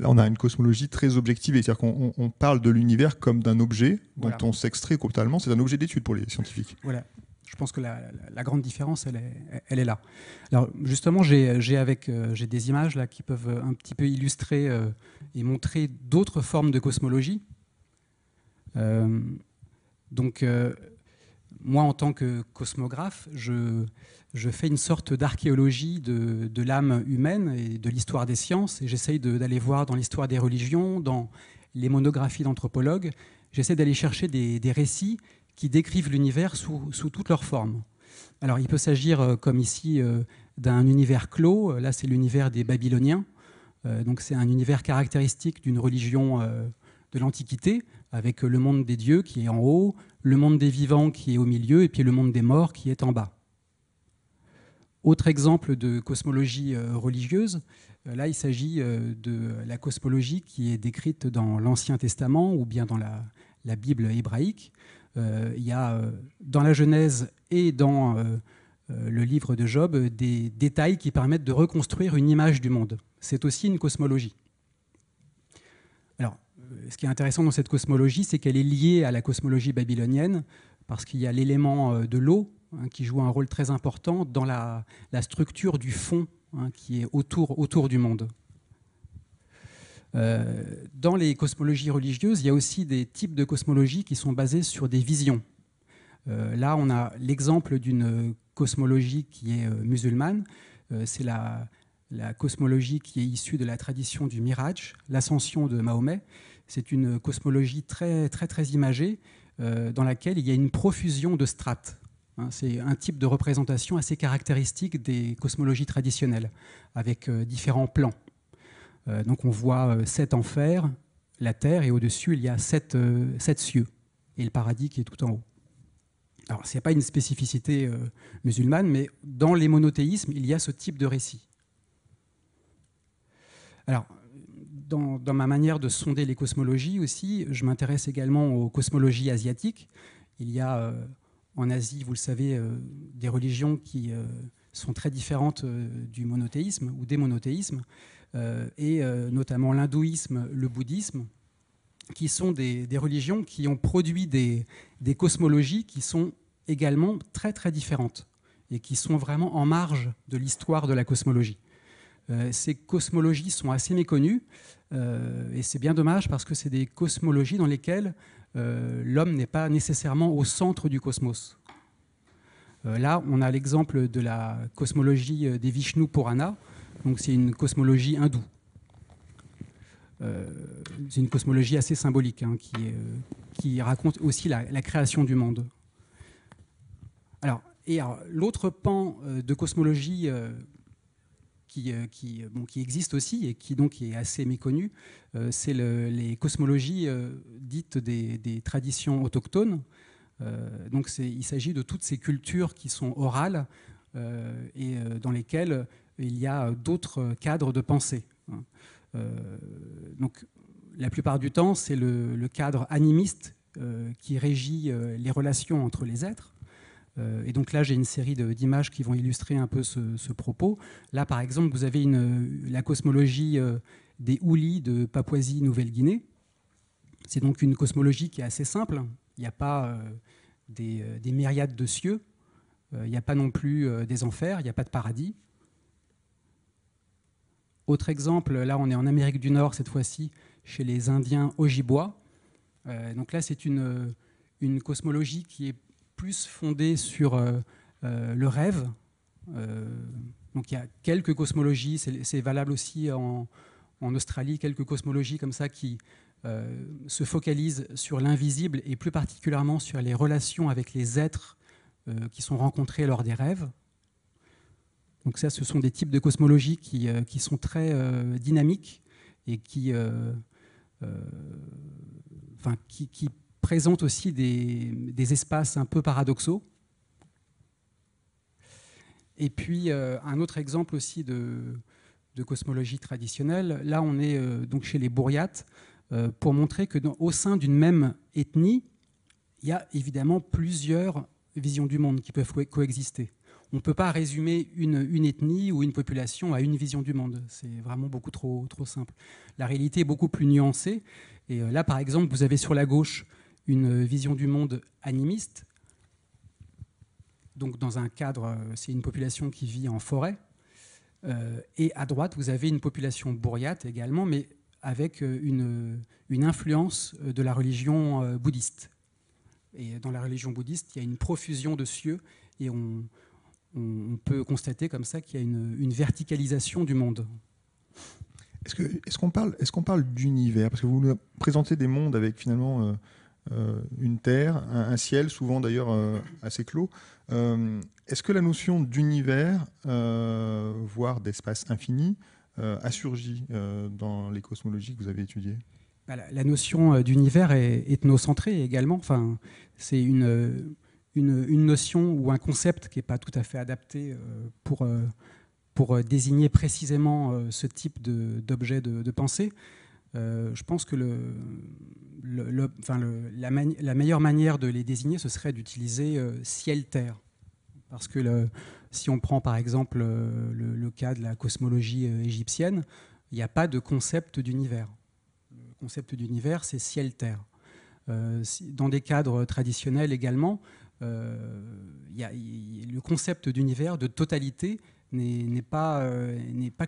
Là, on a une cosmologie très objective, c'est-à-dire qu'on parle de l'univers comme d'un objet dont voilà. on s'extrait totalement. C'est un objet d'étude pour les scientifiques. Voilà. Je pense que la grande différence, elle est là. Alors justement, j'ai des images là qui peuvent un petit peu illustrer et montrer d'autres formes de cosmologie. Donc, moi, en tant que cosmographe, je fais une sorte d'archéologie de l'âme humaine et de l'histoire des sciences. Et j'essaye d'aller voir dans l'histoire des religions, dans les monographies d'anthropologues. J'essaie d'aller chercher des récits qui décrivent l'univers sous toutes leurs formes. Alors, il peut s'agir, comme ici, d'un univers clos. Là, c'est l'univers des Babyloniens. Donc, c'est un univers caractéristique d'une religion de l'Antiquité, avec le monde des dieux qui est en haut, le monde des vivants qui est au milieu, et puis le monde des morts qui est en bas. Autre exemple de cosmologie religieuse, là il s'agit de la cosmologie qui est décrite dans l'Ancien Testament ou bien dans la Bible hébraïque. Il y a dans la Genèse et dans le livre de Job des détails qui permettent de reconstruire une image du monde. C'est aussi une cosmologie. Alors, ce qui est intéressant dans cette cosmologie, c'est qu'elle est liée à la cosmologie babylonienne, parce qu'il y a l'élément de l'eau qui joue un rôle très important dans la structure du fond qui est autour du monde. Dans les cosmologies religieuses, il y a aussi des types de cosmologie qui sont basés sur des visions. Là, on a l'exemple d'une cosmologie qui est musulmane. C'est la cosmologie qui est issue de la tradition du Miraj, l'ascension de Mahomet. C'est une cosmologie très, très, très imagée dans laquelle il y a une profusion de strates. C'est un type de représentation assez caractéristique des cosmologies traditionnelles, avec différents plans. Donc on voit 7 enfers, la terre, et au-dessus, il y a 7 cieux, et le paradis qui est tout en haut. Alors, ce n'est pas une spécificité musulmane, mais dans les monothéismes, il y a ce type de récit. Alors, dans ma manière de sonder les cosmologies aussi, je m'intéresse également aux cosmologies asiatiques. Il y a en Asie, vous le savez, des religions qui sont très différentes du monothéisme ou des monothéismes, et notamment l'hindouisme, le bouddhisme, qui sont des religions qui ont produit des cosmologies qui sont également très très différentes et qui sont vraiment en marge de l'histoire de la cosmologie. Ces cosmologies sont assez méconnues et c'est bien dommage parce que c'est des cosmologies dans lesquelles l'homme n'est pas nécessairement au centre du cosmos. Là, on a l'exemple de la cosmologie des Vishnu Purana, donc c'est une cosmologie hindoue. C'est une cosmologie assez symbolique hein, qui raconte aussi la création du monde. Alors, l'autre pan de cosmologie qui existe aussi et qui donc est assez méconnu, c'est les cosmologies dites des traditions autochtones. Donc il s'agit de toutes ces cultures qui sont orales et dans lesquelles il y a d'autres cadres de pensée. Donc la plupart du temps, c'est le cadre animiste qui régit les relations entre les êtres. Et donc là, j'ai une série d'images qui vont illustrer un peu ce propos. Là, par exemple, vous avez la cosmologie des Houlis de Papouasie-Nouvelle-Guinée. C'est donc une cosmologie qui est assez simple. Il n'y a pas des myriades de cieux. Il n'y a pas non plus des enfers. Il n'y a pas de paradis. Autre exemple, là, on est en Amérique du Nord, cette fois-ci, chez les Indiens Ojibwa. Donc là, c'est une cosmologie qui est plus fondée sur le rêve. Donc il y a quelques cosmologies, c'est valable aussi en Australie, quelques cosmologies comme ça qui se focalisent sur l'invisible et plus particulièrement sur les relations avec les êtres qui sont rencontrés lors des rêves. Donc ça, ce sont des types de cosmologies qui sont très dynamiques et qui présentent aussi des espaces un peu paradoxaux. Et puis, un autre exemple aussi de cosmologie traditionnelle, là on est donc chez les Bouriates, pour montrer que au sein d'une même ethnie, il y a évidemment plusieurs visions du monde qui peuvent coexister. On ne peut pas résumer une ethnie ou une population à une vision du monde. C'est vraiment beaucoup trop simple. La réalité est beaucoup plus nuancée. Et là, par exemple, vous avez sur la gauche une vision du monde animiste. Donc, dans un cadre, c'est une population qui vit en forêt. Et à droite, vous avez une population bouriate également, mais avec une influence de la religion bouddhiste. Et dans la religion bouddhiste, il y a une profusion de cieux et on peut constater comme ça qu'il y a une verticalisation du monde. Est-ce qu'on parle d'univers? Parce que vous nous présentez des mondes avec finalement une terre, un ciel, souvent d'ailleurs assez clos. Est-ce que la notion d'univers, voire d'espace infini, a surgi dans les cosmologies que vous avez étudiées? La notion d'univers est ethnocentrée également. Enfin, c'est une notion ou un concept qui n'est pas tout à fait adapté pour désigner précisément ce type d'objet de pensée. Je pense que la meilleure manière de les désigner, ce serait d'utiliser ciel-terre. Parce que si on prend par exemple le cas de la cosmologie égyptienne, il n'y a pas de concept d'univers. Le concept d'univers, c'est ciel-terre. Dans des cadres traditionnels également, le concept d'univers, de totalité, n'est pas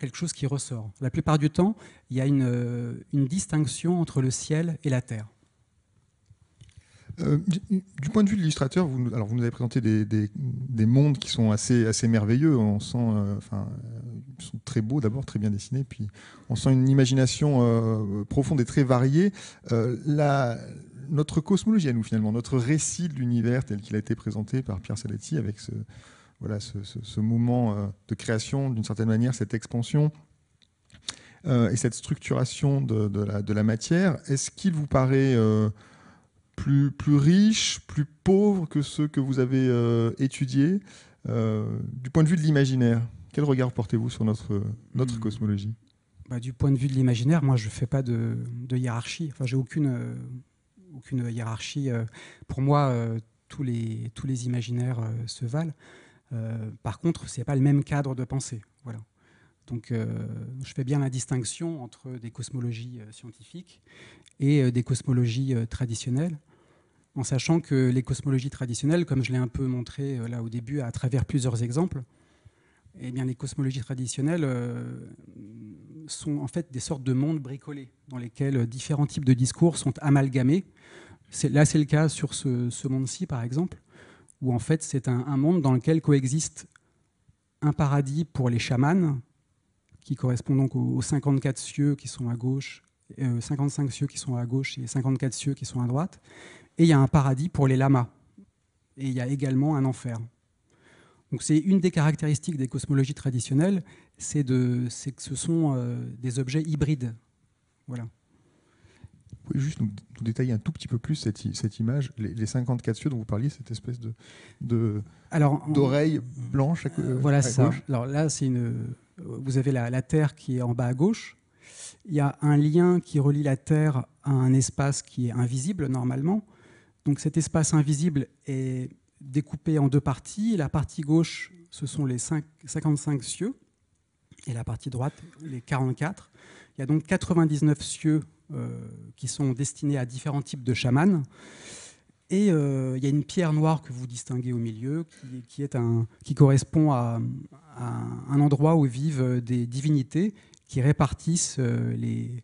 quelque chose qui ressort. La plupart du temps, il y a une distinction entre le ciel et la terre. Du point de vue de l'illustrateur, vous nous avez présenté des mondes qui sont assez merveilleux. On sent, ils sont très beaux d'abord, très bien dessinés, puis on sent une imagination profonde et très variée. Notre cosmologie à nous, finalement, notre récit de l'univers tel qu'il a été présenté par Pierre Saletti, avec ce moment de création, d'une certaine manière, cette expansion. et cette structuration de la matière, est-ce qu'il vous paraît plus riche, plus pauvre que ceux que vous avez étudiés du point de vue de l'imaginaire? Quel regard portez-vous sur notre cosmologie? Du point de vue de l'imaginaire, moi, je ne fais pas de hiérarchie. Enfin, j'ai aucune hiérarchie. Pour moi, tous les imaginaires se valent. Par contre, ce n'est pas le même cadre de pensée. Voilà. Donc, je fais bien la distinction entre des cosmologies scientifiques et des cosmologies traditionnelles, en sachant que les cosmologies traditionnelles, comme je l'ai un peu montré là au début à travers plusieurs exemples, eh bien, les cosmologies traditionnelles sont en fait des sortes de mondes bricolés dans lesquels différents types de discours sont amalgamés. Là, c'est le cas sur ce monde-ci, par exemple, où en fait, c'est un monde dans lequel coexiste un paradis pour les chamans, qui correspond donc aux 54 cieux qui sont à gauche, 55 cieux qui sont à gauche et 54 cieux qui sont à droite. Et il y a un paradis pour les lamas. Et il y a également un enfer. Donc c'est une des caractéristiques des cosmologies traditionnelles, c'est que ce sont des objets hybrides. Voilà. Vous pouvez juste nous détailler un tout petit peu plus cette image, les 54 cieux dont vous parliez, cette espèce d'oreille blanche voilà, à ça. gauche. Alors là, vous avez la Terre qui est en bas à gauche. Il y a un lien qui relie la Terre à un espace qui est invisible normalement. Donc cet espace invisible est découpé en deux parties. La partie gauche, ce sont les 55 cieux, et la partie droite, les 44. Il y a donc 99 cieux qui sont destinés à différents types de chamans. Et il y a une pierre noire que vous distinguez au milieu, qui correspond à un endroit où vivent des divinités qui répartissent les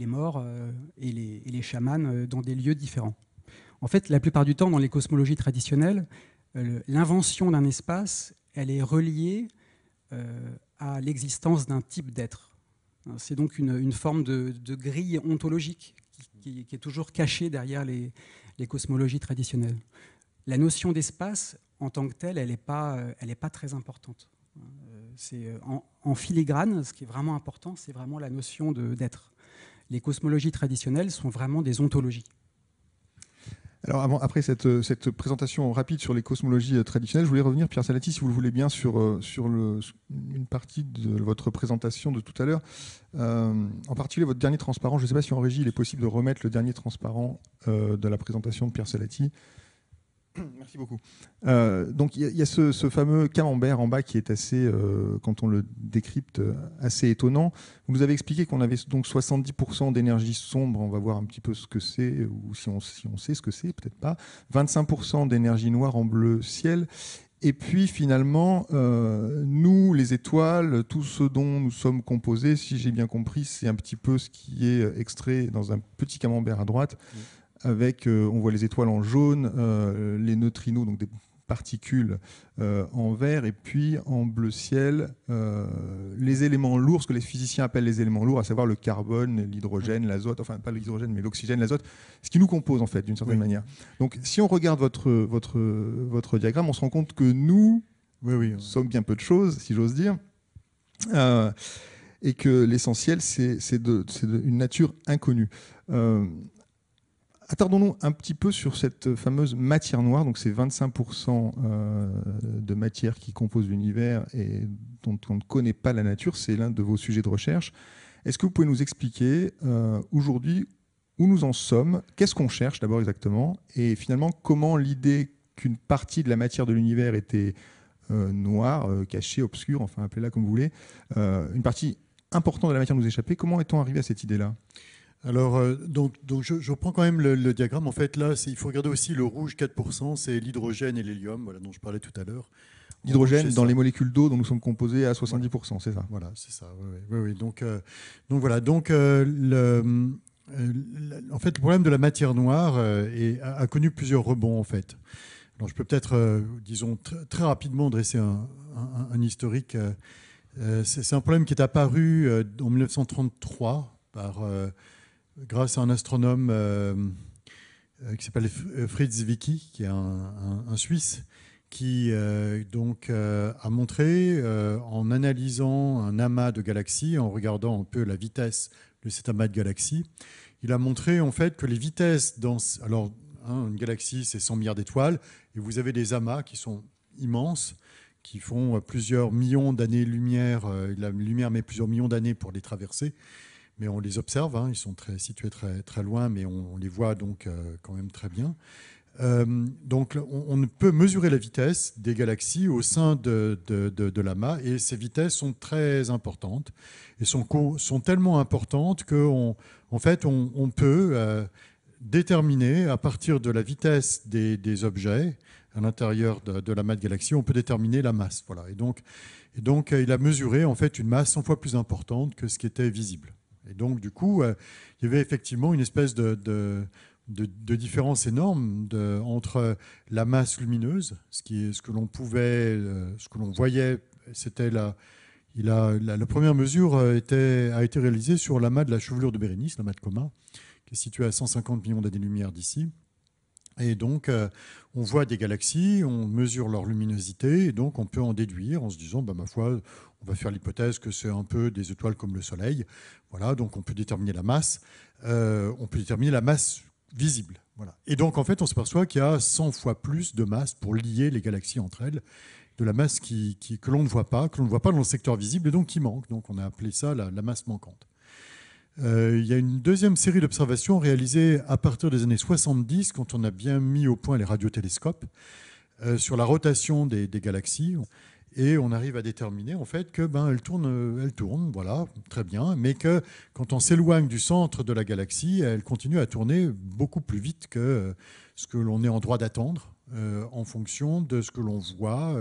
morts et les chamans dans des lieux différents. En fait, la plupart du temps, dans les cosmologies traditionnelles, l'invention d'un espace, elle est reliée à l'existence d'un type d'être. C'est donc une forme de grille ontologique qui est toujours cachée derrière les cosmologies traditionnelles. La notion d'espace, en tant que telle, elle n'est pas très importante. En filigrane, ce qui est vraiment important, c'est vraiment la notion d'être. Les cosmologies traditionnelles sont vraiment des ontologies. Alors après cette présentation rapide sur les cosmologies traditionnelles, je voulais revenir, Pierre Salati, si vous le voulez bien, sur une partie de votre présentation de tout à l'heure. En particulier votre dernier transparent. Je ne sais pas si en régie il est possible de remettre le dernier transparent de la présentation de Pierre Salati. Merci beaucoup. Donc il y a ce fameux camembert en bas qui est assez, quand on le décrypte, assez étonnant. Vous nous avez expliqué qu'on avait donc 70% d'énergie sombre, on va voir un petit peu ce que c'est, ou si on sait ce que c'est, peut-être pas. 25% d'énergie noire en bleu ciel. Et puis finalement, nous, les étoiles, tout ce dont nous sommes composés, si j'ai bien compris, c'est un petit peu ce qui est extrait dans un petit camembert à droite. Oui. Avec, on voit les étoiles en jaune, les neutrinos, donc des particules en vert, et puis en bleu ciel, les éléments lourds, ce que les physiciens appellent les éléments lourds, à savoir le carbone, l'hydrogène, l'azote, enfin pas l'hydrogène, mais l'oxygène, l'azote, ce qui nous compose en fait, d'une certaine manière. Donc si on regarde votre diagramme, on se rend compte que nous sommes bien peu de choses, si j'ose dire. Et que l'essentiel, c'est une nature inconnue. Attardons-nous un petit peu sur cette fameuse matière noire, donc c'est 25% de matière qui compose l'univers et dont on ne connaît pas la nature, c'est l'un de vos sujets de recherche. Est-ce que vous pouvez nous expliquer aujourd'hui où nous en sommes, qu'est-ce qu'on cherche d'abord exactement, et finalement comment l'idée qu'une partie de la matière de l'univers était noire, cachée, obscure, enfin appelez-la comme vous voulez, une partie importante de la matière nous échappait, comment est-on arrivé à cette idée-là ? Alors, donc je reprends quand même le diagramme. En fait, là, il faut regarder aussi le rouge, 4%, c'est l'hydrogène et l'hélium, voilà, dont je parlais tout à l'heure. L'hydrogène dans les molécules d'eau dont nous sommes composés à 70%, c'est ça ? Voilà, c'est ça, oui. Donc voilà, en fait, le problème de la matière noire a connu plusieurs rebonds, en fait. Alors, je peux peut-être, disons, très rapidement dresser un historique. C'est un problème qui est apparu en 1933 grâce à un astronome qui s'appelle Fritz Zwicky, qui est un Suisse, qui a montré, en analysant un amas de galaxies, en regardant un peu la vitesse de cet amas de galaxies, il a montré en fait que les vitesses une galaxie, c'est 100 milliards d'étoiles, et vous avez des amas qui sont immenses, qui font plusieurs millions d'années-lumière. La lumière met plusieurs millions d'années pour les traverser, mais on les observe, ils sont situés très, très loin, mais on les voit donc quand même très bien. Donc on peut mesurer la vitesse des galaxies au sein de l'amas, et ces vitesses sont très importantes, et sont tellement importantes qu'en fait on peut déterminer à partir de la vitesse des objets à l'intérieur de l'amas de galaxies, on peut déterminer la masse. Voilà. Et donc il a mesuré en fait une masse 100 fois plus importante que ce qui était visible. Et donc du coup, il y avait effectivement une espèce de différence énorme entre la masse lumineuse, ce que l'on voyait, c'était la première mesure a été réalisée sur l'amas de la chevelure de Bérénice, l'amas de Coma, qui est situé à 150 millions d'années-lumière d'ici. Et donc, on voit des galaxies, on mesure leur luminosité, et donc on peut en déduire en se disant, ma foi, on va faire l'hypothèse que c'est un peu des étoiles comme le Soleil. Voilà, donc on peut déterminer la masse. On peut déterminer la masse visible. Voilà. Et donc, en fait, on s'aperçoit qu'il y a 100 fois plus de masse pour lier les galaxies entre elles, de la masse que l'on ne voit pas dans le secteur visible, et donc qui manque. Donc, on a appelé ça la masse manquante. Il y a une deuxième série d'observations réalisées à partir des années 70, quand on a bien mis au point les radiotélescopes, sur la rotation des galaxies. Et on arrive à déterminer en fait que elles tournent, voilà, très bien, mais que quand on s'éloigne du centre de la galaxie, elles continuent à tourner beaucoup plus vite que ce que l'on est en droit d'attendre, en fonction de ce que l'on voit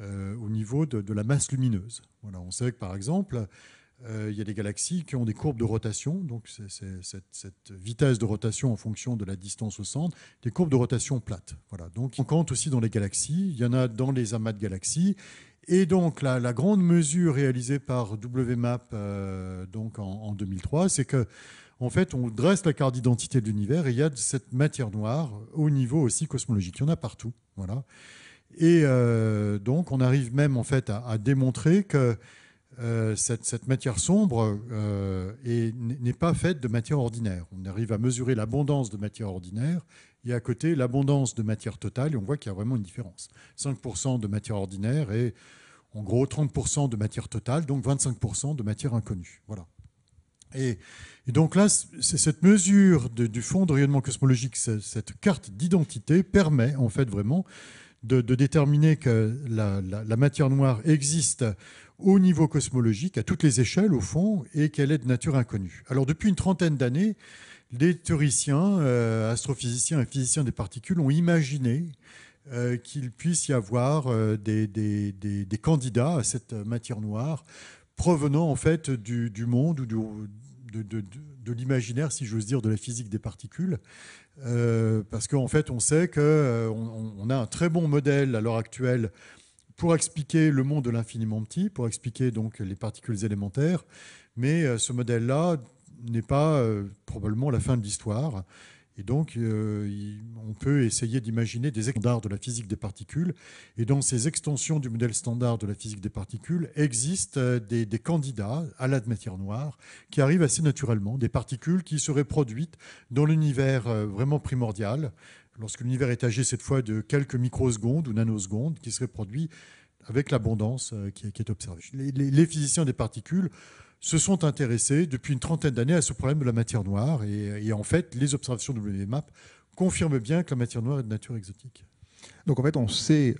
au niveau de la masse lumineuse. Voilà, on sait que par exemple, il y a des galaxies qui ont des courbes de rotation, donc c'est cette vitesse de rotation en fonction de la distance au centre, des courbes de rotation plates. Voilà, donc on compte aussi dans les galaxies, il y en a dans les amas de galaxies, et donc la grande mesure réalisée par WMAP donc en 2003, c'est que en fait on dresse la carte d'identité de l'univers, et il y a de cette matière noire au niveau aussi cosmologique, il y en a partout, voilà. Et donc on arrive même en fait à démontrer que cette matière sombre n'est pas faite de matière ordinaire. On arrive à mesurer l'abondance de matière ordinaire et à côté l'abondance de matière totale, et on voit qu'il y a vraiment une différence. 5% de matière ordinaire et en gros 30% de matière totale, donc 25% de matière inconnue. Voilà. Et donc là, cette mesure du fond de rayonnement cosmologique, cette carte d'identité permet en fait vraiment de déterminer que la matière noire existe au niveau cosmologique, à toutes les échelles au fond, et qu'elle est de nature inconnue. Alors depuis une trentaine d'années, les théoriciens, astrophysiciens et physiciens des particules ont imaginé qu'il puisse y avoir des candidats à cette matière noire provenant en fait du monde ou de l'imaginaire, si j'ose dire, de la physique des particules. Parce qu'en fait, on sait qu'on a un très bon modèle à l'heure actuelle pour expliquer le monde de l'infiniment petit, pour expliquer donc les particules élémentaires, mais ce modèle-là n'est pas probablement la fin de l'histoire. Et donc, on peut essayer d'imaginer des standards de la physique des particules. Et dans ces extensions du modèle standard de la physique des particules, existent des candidats à la matière noire qui arrivent assez naturellement, des particules qui seraient produites dans l'univers vraiment primordial, lorsque l'univers est âgé cette fois de quelques microsecondes ou nanosecondes, qui seraient produits avec l'abondance qui est observée. Les physiciens des particules se sont intéressés depuis une trentaine d'années à ce problème de la matière noire. Et en fait, les observations de WMAP confirment bien que la matière noire est de nature exotique. Donc en fait, on sait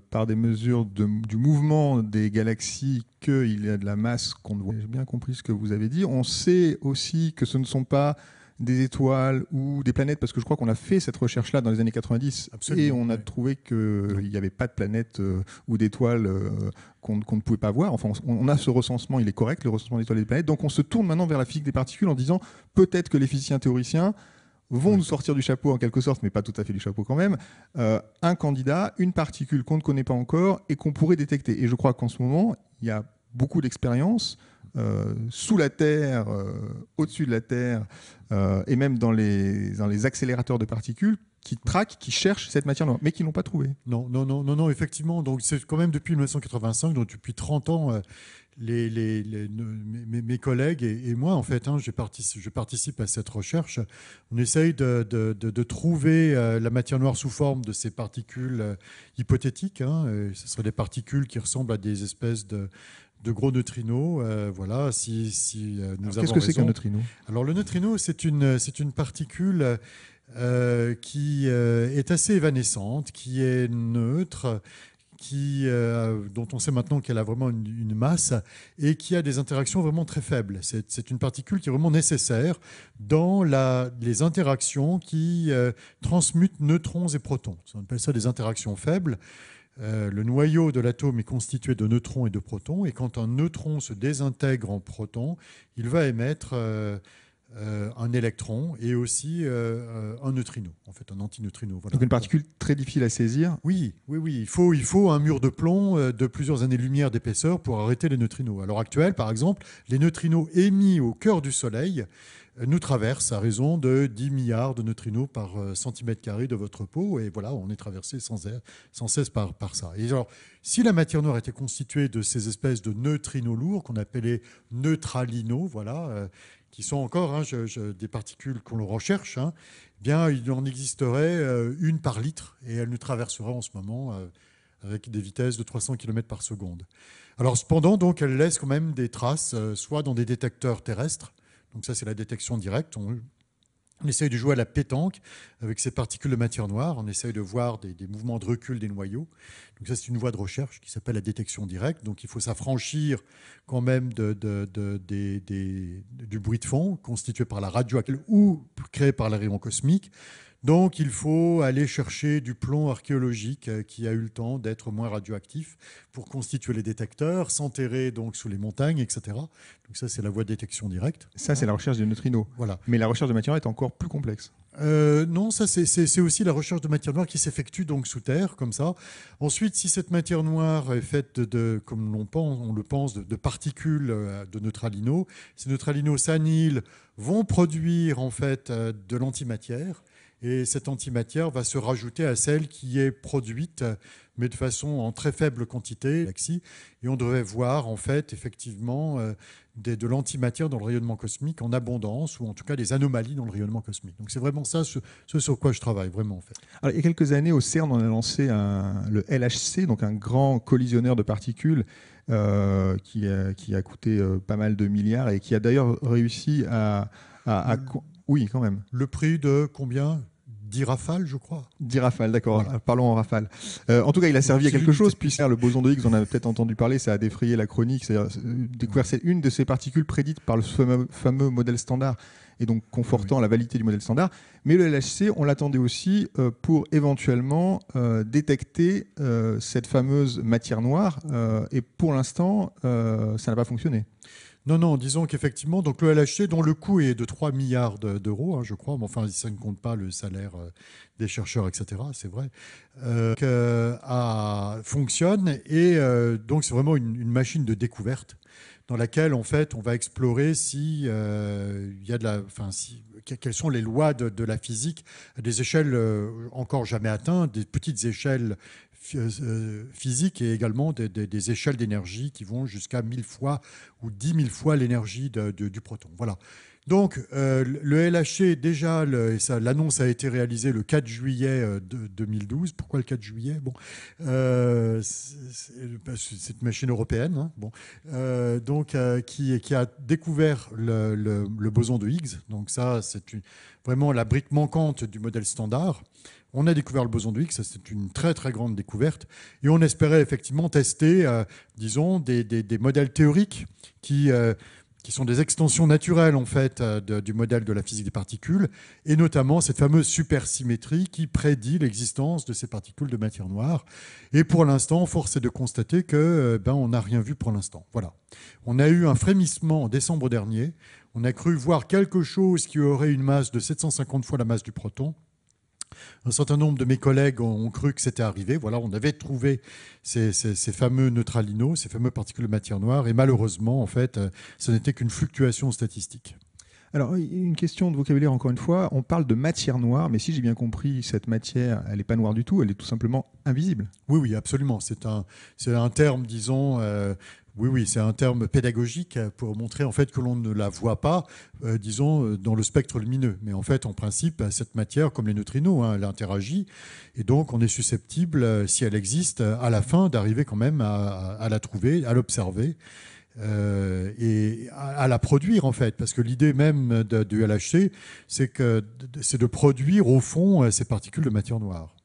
par des mesures du mouvement des galaxies qu'il y a de la masse qu'on ne voit. J'ai bien compris ce que vous avez dit. On sait aussi que ce ne sont pas des étoiles ou des planètes, parce que je crois qu'on a fait cette recherche-là dans les années 90. Absolument, et on a trouvé qu'il n'y avait pas de planètes ou d'étoiles qu'on ne pouvait pas voir. Enfin, on a ce recensement, il est correct, le recensement d'étoiles et des planètes. Donc on se tourne maintenant vers la physique des particules en disant peut-être que les physiciens théoriciens vont nous sortir du chapeau en quelque sorte, mais pas tout à fait du chapeau quand même, un candidat, une particule qu'on ne connaît pas encore et qu'on pourrait détecter. Et je crois qu'en ce moment, il y a beaucoup d'expériences sous la Terre, au-dessus de la Terre, et même dans les accélérateurs de particules, qui traquent, qui cherchent cette matière noire, mais qui ne l'ont pas trouvée. Non, effectivement. Donc c'est quand même depuis 1985, donc depuis 30 ans, mes collègues et moi, en fait, je participe à cette recherche. On essaye de trouver la matière noire sous forme de ces particules hypothétiques. Ce seraient des particules qui ressemblent à des espèces de gros neutrinos. Voilà, Qu'est-ce que c'est qu'un neutrino? Alors, le neutrino, c'est une particule qui est assez évanescente, qui est neutre, dont on sait maintenant qu'elle a vraiment une masse et qui a des interactions vraiment très faibles. C'est une particule qui est vraiment nécessaire dans les interactions qui transmutent neutrons et protons. On appelle ça des interactions faibles. Le noyau de l'atome est constitué de neutrons et de protons, et quand un neutron se désintègre en proton, il va émettre un électron et aussi un neutrino, en fait un antineutrino. Voilà. Donc une particule très difficile à saisir. Oui. Il faut un mur de plomb de plusieurs années-lumière d'épaisseur pour arrêter les neutrinos. À l'heure actuelle, par exemple, les neutrinos émis au cœur du Soleil nous traversent à raison de 10 milliards de neutrinos par centimètre carré de votre peau. Et voilà, on est traversé sans cesse par ça. Et genre, si la matière noire était constituée de ces espèces de neutrinos lourds qu'on appelait neutralinos, voilà, qui sont encore des particules qu'on recherche, bien, il en existerait une par litre et elle nous traverserait en ce moment avec des vitesses de 300 km par seconde. Alors cependant, donc, elle laisse quand même des traces, soit dans des détecteurs terrestres, donc ça c'est la détection directe, on essaye de jouer à la pétanque avec ces particules de matière noire. On essaye de voir des mouvements de recul des noyaux. Donc ça, c'est une voie de recherche qui s'appelle la détection directe. Donc il faut s'affranchir quand même du bruit de fond constitué par la radioactivité ou créé par les rayons cosmiques. Donc il faut aller chercher du plomb archéologique qui a eu le temps d'être moins radioactif pour constituer les détecteurs, s'enterrer donc sous les montagnes, etc. Donc ça, c'est la voie de détection directe. Ça, c'est la recherche des neutrinos. Voilà. Mais la recherche de matière noire est encore plus complexe. Non, ça c'est aussi la recherche de matière noire qui s'effectue donc sous terre, comme ça. Ensuite, si cette matière noire est faite comme on le pense, de particules de neutralinos, ces neutralinos s'annihilent, vont produire en fait de l'antimatière. Et cette antimatière va se rajouter à celle qui est produite, mais de façon en très faible quantité. Et on devrait voir, en fait, effectivement, de l'antimatière dans le rayonnement cosmique en abondance, ou en tout cas des anomalies dans le rayonnement cosmique. Donc c'est vraiment ça, ce sur quoi je travaille, vraiment, en fait. Alors, il y a quelques années, au CERN, on a lancé le LHC, donc un grand collisionneur de particules qui a coûté pas mal de milliards et qui a d'ailleurs réussi à... Oui, quand même. Le prix de combien ? 10 rafales, je crois. 10 rafales, d'accord. Voilà. Parlons en rafales. En tout cas, il a servi à quelque chose, puisque le boson de Higgs, on a peut-être entendu parler, ça a défrayé la chronique. C'est découvert, c'est une de ces particules prédites par le fameux modèle standard, et donc confortant la validité du modèle standard. Mais le LHC, on l'attendait aussi pour éventuellement détecter cette fameuse matière noire. Et pour l'instant, ça n'a pas fonctionné. Non, disons qu'effectivement, donc le LHC, dont le coût est de 3 milliards d'euros, je crois, mais enfin, ça ne compte pas le salaire des chercheurs, etc., c'est vrai, fonctionne. Et donc, c'est vraiment une machine de découverte dans laquelle, en fait, on va explorer quelles sont les lois de la physique à des échelles encore jamais atteintes, des petites échelles physiques et également des échelles d'énergie qui vont jusqu'à 1000 fois ou 10 000 fois l'énergie du proton. Voilà. Donc, le LHC, déjà, l'annonce a été réalisée le 4 juillet 2012. Pourquoi le 4 juillet ? Bon, c'est une machine européenne, qui a découvert le boson de Higgs. Donc ça, c'est vraiment la brique manquante du modèle standard. On a découvert le boson de Higgs, c'est une très très grande découverte, et on espérait effectivement tester, des modèles théoriques qui sont des extensions naturelles en fait du modèle de la physique des particules, et notamment cette fameuse supersymétrie qui prédit l'existence de ces particules de matière noire. Et pour l'instant, force est de constater que on n'a rien vu pour l'instant. Voilà. On a eu un frémissement en décembre dernier. On a cru voir quelque chose qui aurait une masse de 750 fois la masse du proton. Un certain nombre de mes collègues ont cru que c'était arrivé. Voilà, on avait trouvé ces fameux neutralinos, ces fameuses particules de matière noire, et malheureusement, en fait, ce n'était qu'une fluctuation statistique. Alors, une question de vocabulaire, encore une fois. On parle de matière noire, mais si j'ai bien compris, cette matière, elle n'est pas noire du tout, elle est tout simplement invisible. Oui, oui, absolument. C'est un terme, disons, oui, c'est un terme pédagogique pour montrer en fait que l'on ne la voit pas, disons, dans le spectre lumineux. Mais en fait, en principe, cette matière, comme les neutrinos, hein, elle interagit, et donc on est susceptible, si elle existe, à la fin, d'arriver quand même à la trouver, à l'observer. Et à la produire en fait, parce que l'idée même du LHC, c'est de produire au fond ces particules de matière noire.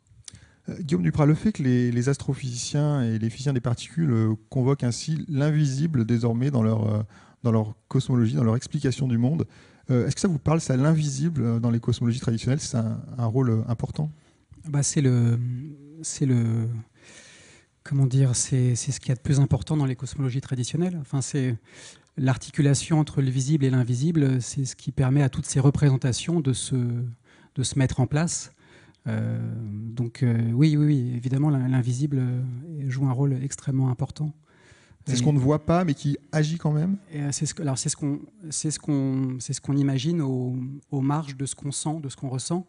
Guillaume Duprat, le fait que les astrophysiciens et les physiciens des particules convoquent ainsi l'invisible désormais dans leur cosmologie, dans leur explication du monde, est-ce que ça vous parle, ça, l'invisible dans les cosmologies traditionnelles, c'est un rôle important? C'est comment dire, c'est ce qu'il y a de plus important dans les cosmologies traditionnelles. Enfin, c'est l'articulation entre le visible et l'invisible, c'est ce qui permet à toutes ces représentations de se mettre en place. Oui, évidemment, l'invisible joue un rôle extrêmement important. C'est ce qu'on ne voit pas, mais qui agit quand même. C'est ce qu'on imagine aux marges de ce qu'on sent, de ce qu'on ressent.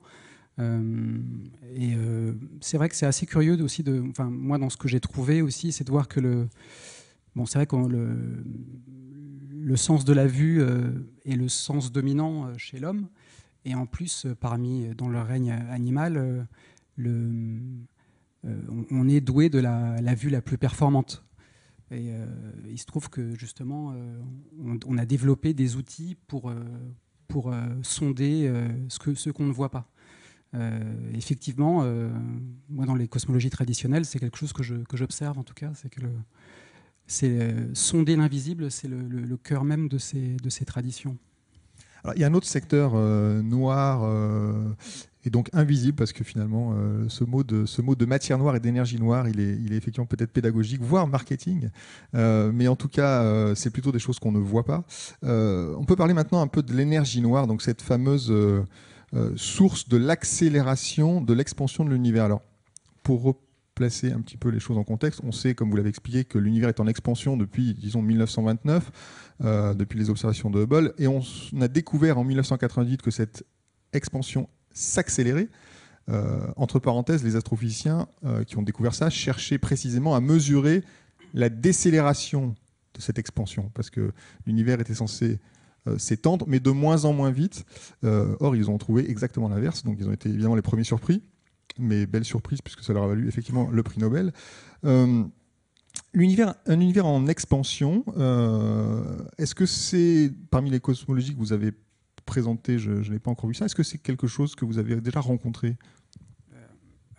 C'est vrai que c'est assez curieux aussi moi dans ce que j'ai trouvé aussi, c'est de voir que c'est vrai que le sens de la vue est le sens dominant chez l'homme, et en plus dans le règne animal, on est doué de la vue la plus performante. Et il se trouve que justement on a développé des outils pour sonder ce qu'on ne voit pas. Effectivement, moi dans les cosmologies traditionnelles, c'est quelque chose que j'observe en tout cas, c'est que sonder l'invisible, c'est le cœur même de ces traditions. Alors, il y a un autre secteur noir et donc invisible, parce que finalement ce mot de matière noire et d'énergie noire, il est effectivement peut-être pédagogique, voire marketing, mais en tout cas c'est plutôt des choses qu'on ne voit pas. On peut parler maintenant un peu de l'énergie noire, donc cette fameuse source de l'accélération de l'expansion de l'univers. Alors, pour replacer un petit peu les choses en contexte, on sait, comme vous l'avez expliqué, que l'univers est en expansion depuis, disons, 1929, depuis les observations de Hubble, et on a découvert en 1998 que cette expansion s'accélérait. Entre parenthèses, les astrophysiciens qui ont découvert ça cherchaient précisément à mesurer la décélération de cette expansion, parce que l'univers était censé s'étendre, mais de moins en moins vite. Or, ils ont trouvé exactement l'inverse, donc ils ont été évidemment les premiers surpris, mais belle surprise, puisque ça leur a valu effectivement le prix Nobel. Un univers en expansion, est-ce que c'est, parmi les cosmologies que vous avez présentées, je n'ai pas encore vu ça, est-ce que c'est quelque chose que vous avez déjà rencontré?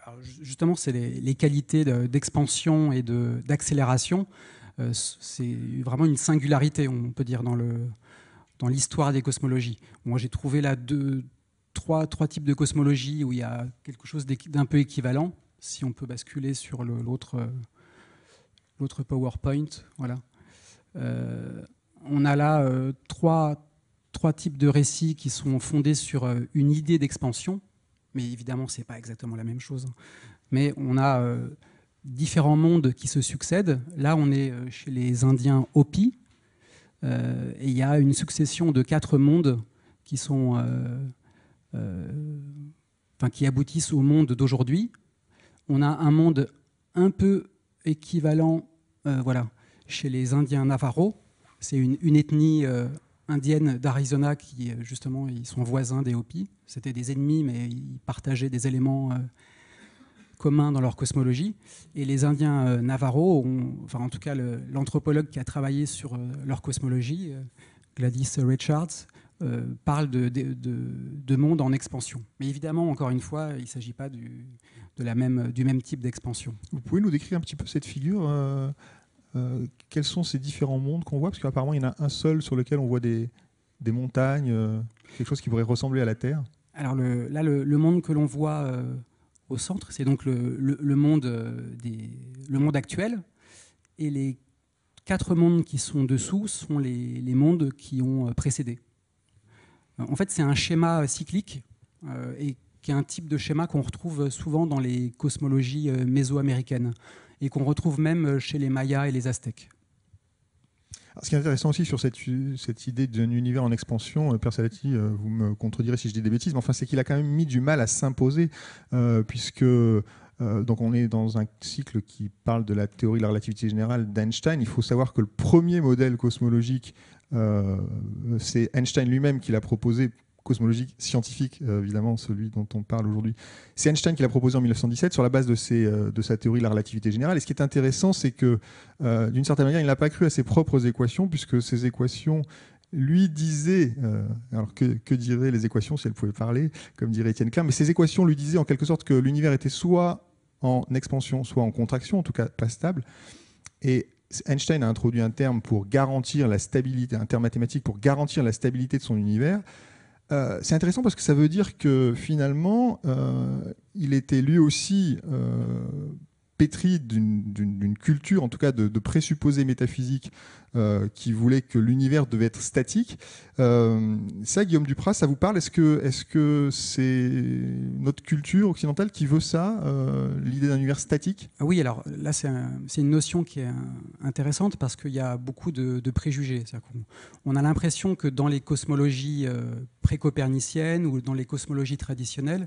Alors justement, c'est les qualités d'expansion et d'accélération. C'est vraiment une singularité, on peut dire, dans l'histoire des cosmologies. Moi, j'ai trouvé là trois types de cosmologie où il y a quelque chose d'un peu équivalent, si on peut basculer sur l'autre PowerPoint. Voilà. On a là trois types de récits qui sont fondés sur une idée d'expansion, mais évidemment, ce n'est pas exactement la même chose. Mais on a différents mondes qui se succèdent. Là, on est chez les Indiens Hopi, et il y a une succession de 4 mondes qui sont qui aboutissent au monde d'aujourd'hui. On a un monde un peu équivalent chez les Indiens Navajo. C'est une ethnie indienne d'Arizona qui, justement, ils sont voisins des Hopis. C'était des ennemis, mais ils partageaient des éléments communs dans leur cosmologie. Et les Indiens Navajo, en tout cas l'anthropologue qui a travaillé sur leur cosmologie, Gladys Richards, parle de monde en expansion. Mais évidemment, encore une fois, il ne s'agit pas du même type d'expansion. Vous pouvez nous décrire un petit peu cette figure quels sont ces différents mondes qu'on voit? Parce qu'apparemment, il y en a un seul sur lequel on voit des montagnes, quelque chose qui pourrait ressembler à la Terre. Alors le monde que l'on voit au centre, c'est donc le monde actuel. Et les 4 mondes qui sont dessous sont les mondes qui ont précédé. En fait, c'est un schéma cyclique et qui est un type de schéma qu'on retrouve souvent dans les cosmologies mésoaméricaines et qu'on retrouve même chez les Mayas et les Aztèques. Alors, ce qui est intéressant aussi sur cette idée d'un univers en expansion, Pierre Salati, vous me contredirez si je dis des bêtises, mais enfin, c'est qu'il a quand même mis du mal à s'imposer, puisque donc on est dans un cycle qui parle de la théorie de la relativité générale d'Einstein. Il faut savoir que le premier modèle cosmologique, c'est Einstein lui-même qui l'a proposé, cosmologique scientifique, évidemment, celui dont on parle aujourd'hui. C'est Einstein qui l'a proposé en 1917 sur la base de sa théorie de la relativité générale. Et ce qui est intéressant, c'est que, d'une certaine manière, il n'a pas cru à ses propres équations, puisque ces équations lui disaient, alors que diraient les équations si elles pouvaient parler, comme dirait Étienne Klein, mais ces équations lui disaient en quelque sorte que l'univers était soit en expansion, soit en contraction, en tout cas pas stable. Et Einstein a introduit un terme pour garantir la stabilité, un terme mathématique pour garantir la stabilité de son univers. C'est intéressant parce que ça veut dire que finalement, il était lui aussi pétri d'une culture, en tout cas de présupposés métaphysiques qui voulaient que l'univers devait être statique. Ça, Guillaume Duprat, ça vous parle? Est-ce que c'est notre culture occidentale qui veut ça, l'idée d'un univers statique? Oui, alors là, c'est une notion qui est intéressante parce qu'il y a beaucoup de préjugés. On a l'impression que dans les cosmologies pré-coperniciennes ou dans les cosmologies traditionnelles,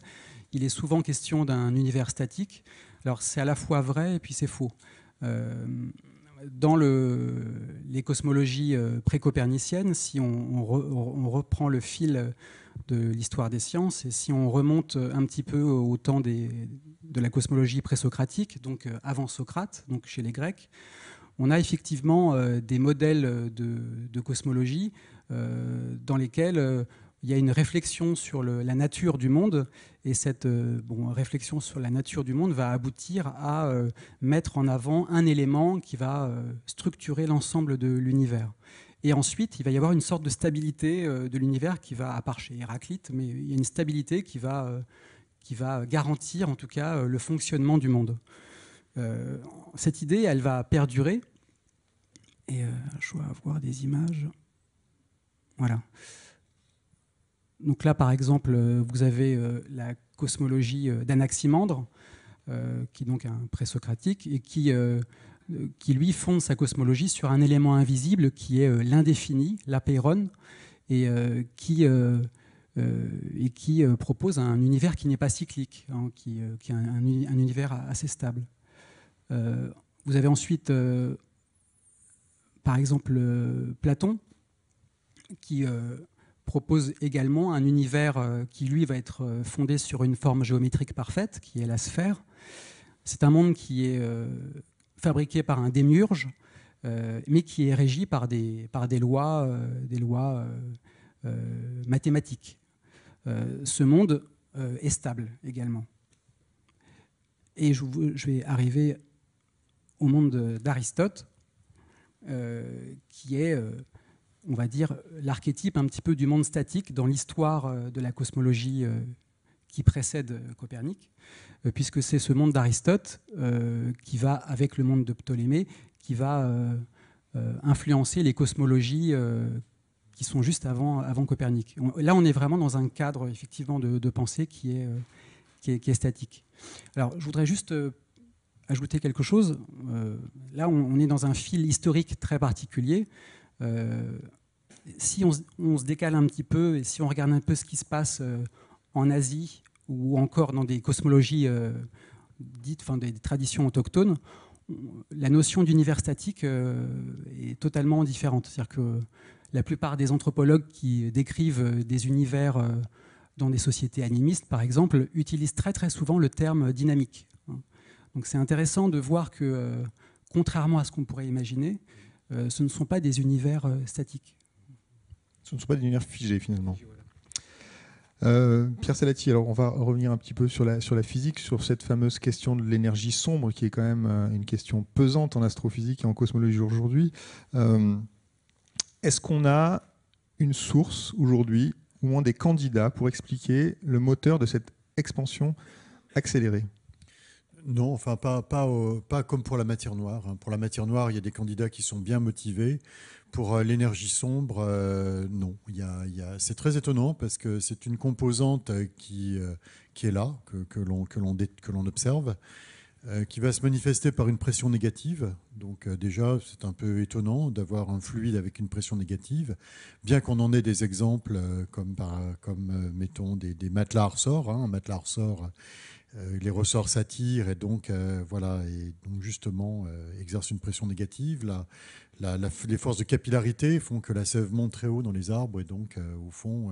il est souvent question d'un univers statique. Alors c'est à la fois vrai et puis c'est faux. Dans les cosmologies pré-coperniciennes, si on reprend le fil de l'histoire des sciences et si on remonte un petit peu au temps de la cosmologie présocratique, donc avant Socrate, donc chez les Grecs, on a effectivement des modèles de cosmologie dans lesquels il y a une réflexion sur la nature du monde, et cette réflexion sur la nature du monde va aboutir à mettre en avant un élément qui va structurer l'ensemble de l'univers. Et ensuite, il va y avoir une sorte de stabilité de l'univers qui va, à part chez Héraclite, mais il y a une stabilité qui va garantir en tout cas le fonctionnement du monde. Cette idée, elle va perdurer, et je dois avoir des images. Voilà. Donc là, par exemple, vous avez la cosmologie d'Anaximandre, qui est donc un présocratique, et qui, lui, fonde sa cosmologie sur un élément invisible qui est l'indéfini, l'apeiron, et qui propose un univers qui n'est pas cyclique, hein, qui est un univers assez stable. Vous avez ensuite, par exemple, Platon, qui propose également un univers qui, lui, va être fondé sur une forme géométrique parfaite, qui est la sphère. C'est un monde qui est fabriqué par un démiurge, mais qui est régi par des lois mathématiques. Ce monde est stable également. Et je vais arriver au monde d'Aristote, qui est... on va dire, l'archétype un petit peu du monde statique dans l'histoire de la cosmologie qui précède Copernic, puisque c'est ce monde d'Aristote qui va, avec le monde de Ptolémée, qui va influencer les cosmologies qui sont juste avant Copernic. Là, on est vraiment dans un cadre, effectivement, de pensée qui est statique. Alors, je voudrais juste ajouter quelque chose. Là, on est dans un fil historique très particulier. Si on se décale un petit peu et si on regarde un peu ce qui se passe en Asie ou encore dans des cosmologies dites, des traditions autochtones, la notion d'univers statique est totalement différente. C'est-à-dire que la plupart des anthropologues qui décrivent des univers dans des sociétés animistes, par exemple, utilisent très très souvent le terme dynamique. Donc c'est intéressant de voir que, contrairement à ce qu'on pourrait imaginer, ce ne sont pas des univers statiques. Ce ne sont pas des univers figés, finalement. Pierre Salati, alors on va revenir un petit peu sur la physique, sur cette fameuse question de l'énergie sombre, qui est quand même une question pesante en astrophysique et en cosmologie aujourd'hui. Est-ce qu'on a une source aujourd'hui, ou moins des candidats, pour expliquer le moteur de cette expansion accélérée ? Non, enfin pas comme pour la matière noire. Pour la matière noire, il y a des candidats qui sont bien motivés. Pour l'énergie sombre, non. C'est très étonnant parce que c'est une composante qui est là, que l'on observe. qui va se manifester par une pression négative. Donc déjà, c'est un peu étonnant d'avoir un fluide avec une pression négative, bien qu'on en ait des exemples mettons, des matelas à ressorts. Un matelas à ressorts, les ressorts s'attirent et donc, justement exercent une pression négative. Les forces de capillarité font que la sève monte très haut dans les arbres et donc, au fond,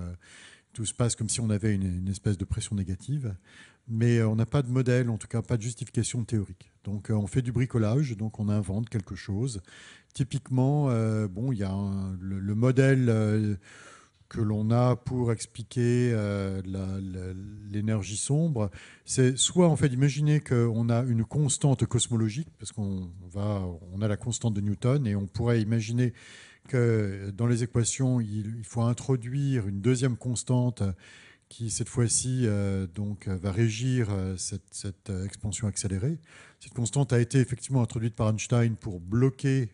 tout se passe comme si on avait une espèce de pression négative. Mais on n'a pas de modèle, en tout cas pas de justification théorique. Donc on fait du bricolage, donc on invente quelque chose. Typiquement, il y a le modèle que l'on a pour expliquer l'énergie sombre, c'est soit en fait d'imaginer qu'on a une constante cosmologique, parce qu'on a la constante de Newton, et on pourrait imaginer que dans les équations, il faut introduire une deuxième constante qui, cette fois-ci, va régir cette expansion accélérée. Cette constante a été effectivement introduite par Einstein pour bloquer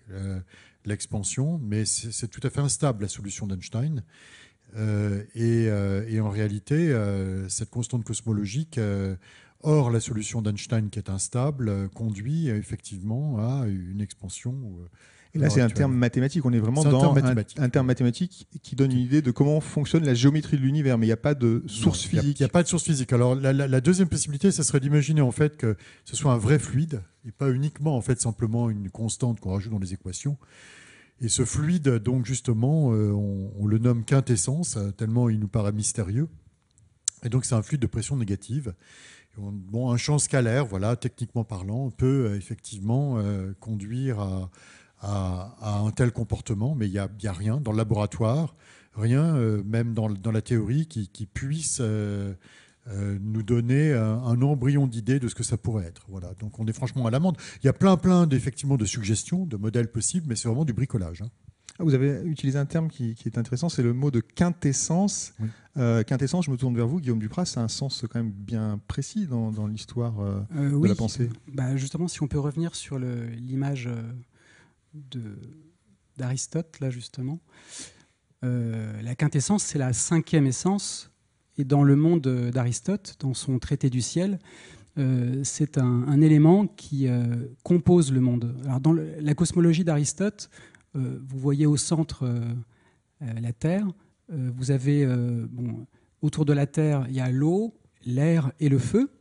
l'expansion, mais c'est tout à fait instable, la solution d'Einstein. Et en réalité, cette constante cosmologique, hors la solution d'Einstein qui est instable, conduit effectivement à une expansion. Et là, c'est un terme mathématique. On est vraiment dans un terme mathématique qui donne une idée de comment fonctionne la géométrie de l'univers, mais il n'y a pas de source physique. Il n'y a pas de source physique. Alors, la deuxième possibilité, ça serait d'imaginer en fait que ce soit un vrai fluide et pas uniquement en fait simplement une constante qu'on rajoute dans les équations. Et ce fluide, donc justement, on le nomme quintessence, tellement il nous paraît mystérieux. Et donc, c'est un fluide de pression négative. Bon, un champ scalaire, voilà, techniquement parlant, peut effectivement conduire à un tel comportement, mais il n'y a rien dans le laboratoire, rien, même dans la théorie, qui puisse nous donner un embryon d'idée de ce que ça pourrait être. Voilà. Donc on est franchement à l'amende. Il y a plein effectivement de suggestions, de modèles possibles, mais c'est vraiment du bricolage. Vous avez utilisé un terme qui est intéressant, c'est le mot de quintessence. Oui. Quintessence, je me tourne vers vous, Guillaume Duprat, c'est un sens quand même bien précis dans l'histoire de la pensée. Justement, si on peut revenir sur l'image d'Aristote, là justement, la quintessence, c'est la cinquième essence. Et dans le monde d'Aristote, dans son traité du ciel, c'est un élément qui compose le monde. Alors, dans la cosmologie d'Aristote, vous voyez au centre la Terre. Vous avez, autour de la Terre, il y a l'eau, l'air et le feu.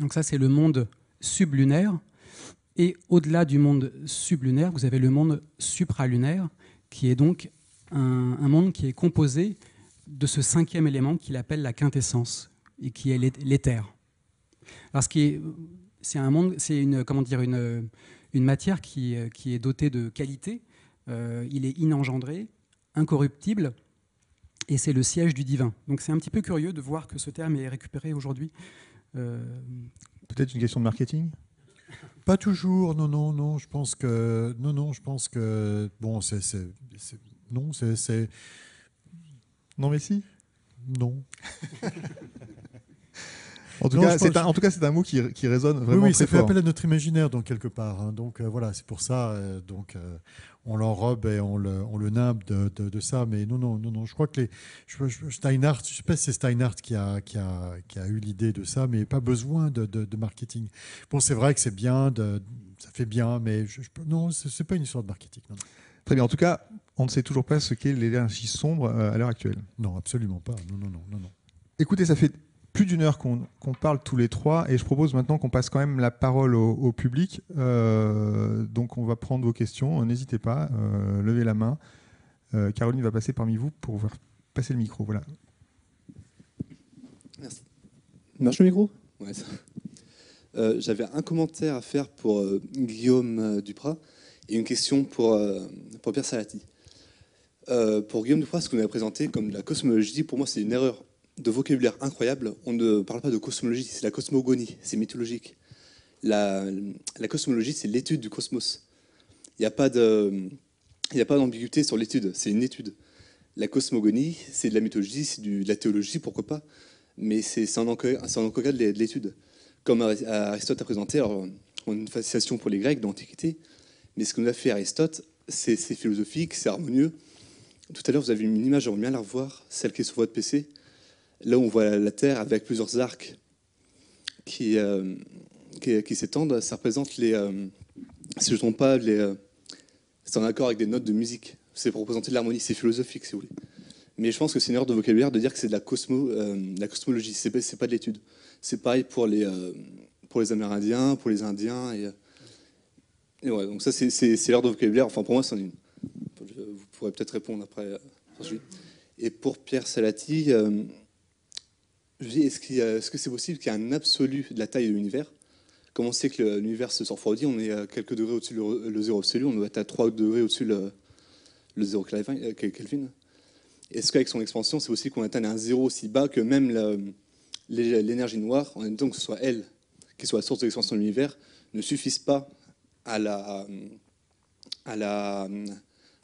Donc ça, c'est le monde sublunaire. Et au-delà du monde sublunaire, vous avez le monde supralunaire, qui est donc un monde qui est composé de ce cinquième élément qu'il appelle la quintessence, et qui est l'éther. Alors, c'est une matière qui est dotée de qualités. Il est inengendré, incorruptible, et c'est le siège du divin. Donc c'est un petit peu curieux de voir que ce terme est récupéré aujourd'hui. Peut-être une question de marketing ? Pas toujours, non. Je pense que bon, c'est non, mais si. Non. En tout cas, c'est un mot qui résonne vraiment très fort. Oui, ça fait appel à notre imaginaire, donc, quelque part. Hein. Donc, voilà, c'est pour ça. On l'enrobe et on le nimbe de ça. Mais non. Je crois que Steinhardt, je ne sais pas si c'est Steinhardt qui a eu l'idée de ça, mais pas besoin de marketing. Bon, c'est vrai que c'est bien, ça fait bien, mais non, ce n'est pas une histoire de marketing. Non. Très bien. En tout cas, on ne sait toujours pas ce qu'est l'énergie sombre à l'heure actuelle. Non, absolument pas. Non. Écoutez, ça fait plus d'une heure qu'on parle tous les trois et je propose maintenant qu'on passe quand même la parole au public. Donc on va prendre vos questions. N'hésitez pas, levez la main. Caroline va passer parmi vous pour vous passer le micro. Voilà. Merci. Marche le micro ? Ouais, ça. J'avais un commentaire à faire pour Guillaume Duprat et une question pour Pierre Salati. Pour Guillaume Duprat, ce que vous avez présenté comme la cosmologie, pour moi, c'est une erreur de vocabulaire incroyable. On ne parle pas de cosmologie, c'est la cosmogonie, c'est mythologique. La cosmologie, c'est l'étude du cosmos. Il n'y a pas d'ambiguïté sur l'étude, c'est une étude. La cosmogonie, c'est de la mythologie, c'est de la théologie, pourquoi pas, mais c'est un encodage de l'étude. Comme Aristote a présenté, alors, une fascination pour les Grecs de l'Antiquité, mais ce que nous a fait Aristote, c'est philosophique, c'est harmonieux. Tout à l'heure, vous avez une image, j'aimerais bien la revoir, celle qui est sur votre PC. Là, on voit la Terre avec plusieurs arcs qui qui s'étendent, ça représente les... si je ne me trompe pas, c'est en accord avec des notes de musique. C'est pour représenter de l'harmonie, c'est philosophique, si vous voulez. Mais je pense que c'est une erreur de vocabulaire de dire que c'est de la cosmologie, c'est pas de l'étude. C'est pareil pour les Amérindiens, pour les Indiens. Et ouais, donc ça, c'est l'erreur de vocabulaire. Enfin, pour moi, c'en est une. Vous pourrez peut-être répondre après. Et pour Pierre Salati, je dis, est-ce que c'est possible qu'il y ait un absolu de la taille de l'univers? Comme on sait que l'univers se refroidit, on est à quelques degrés au-dessus le zéro absolu, on doit être à 3 degrés au-dessus le zéro Kelvin. Est-ce qu'avec son expansion, c'est aussi qu'on atteigne un zéro aussi bas que même l'énergie noire, en même temps que ce soit elle qui soit la source de l'expansion de l'univers, ne suffisent pas à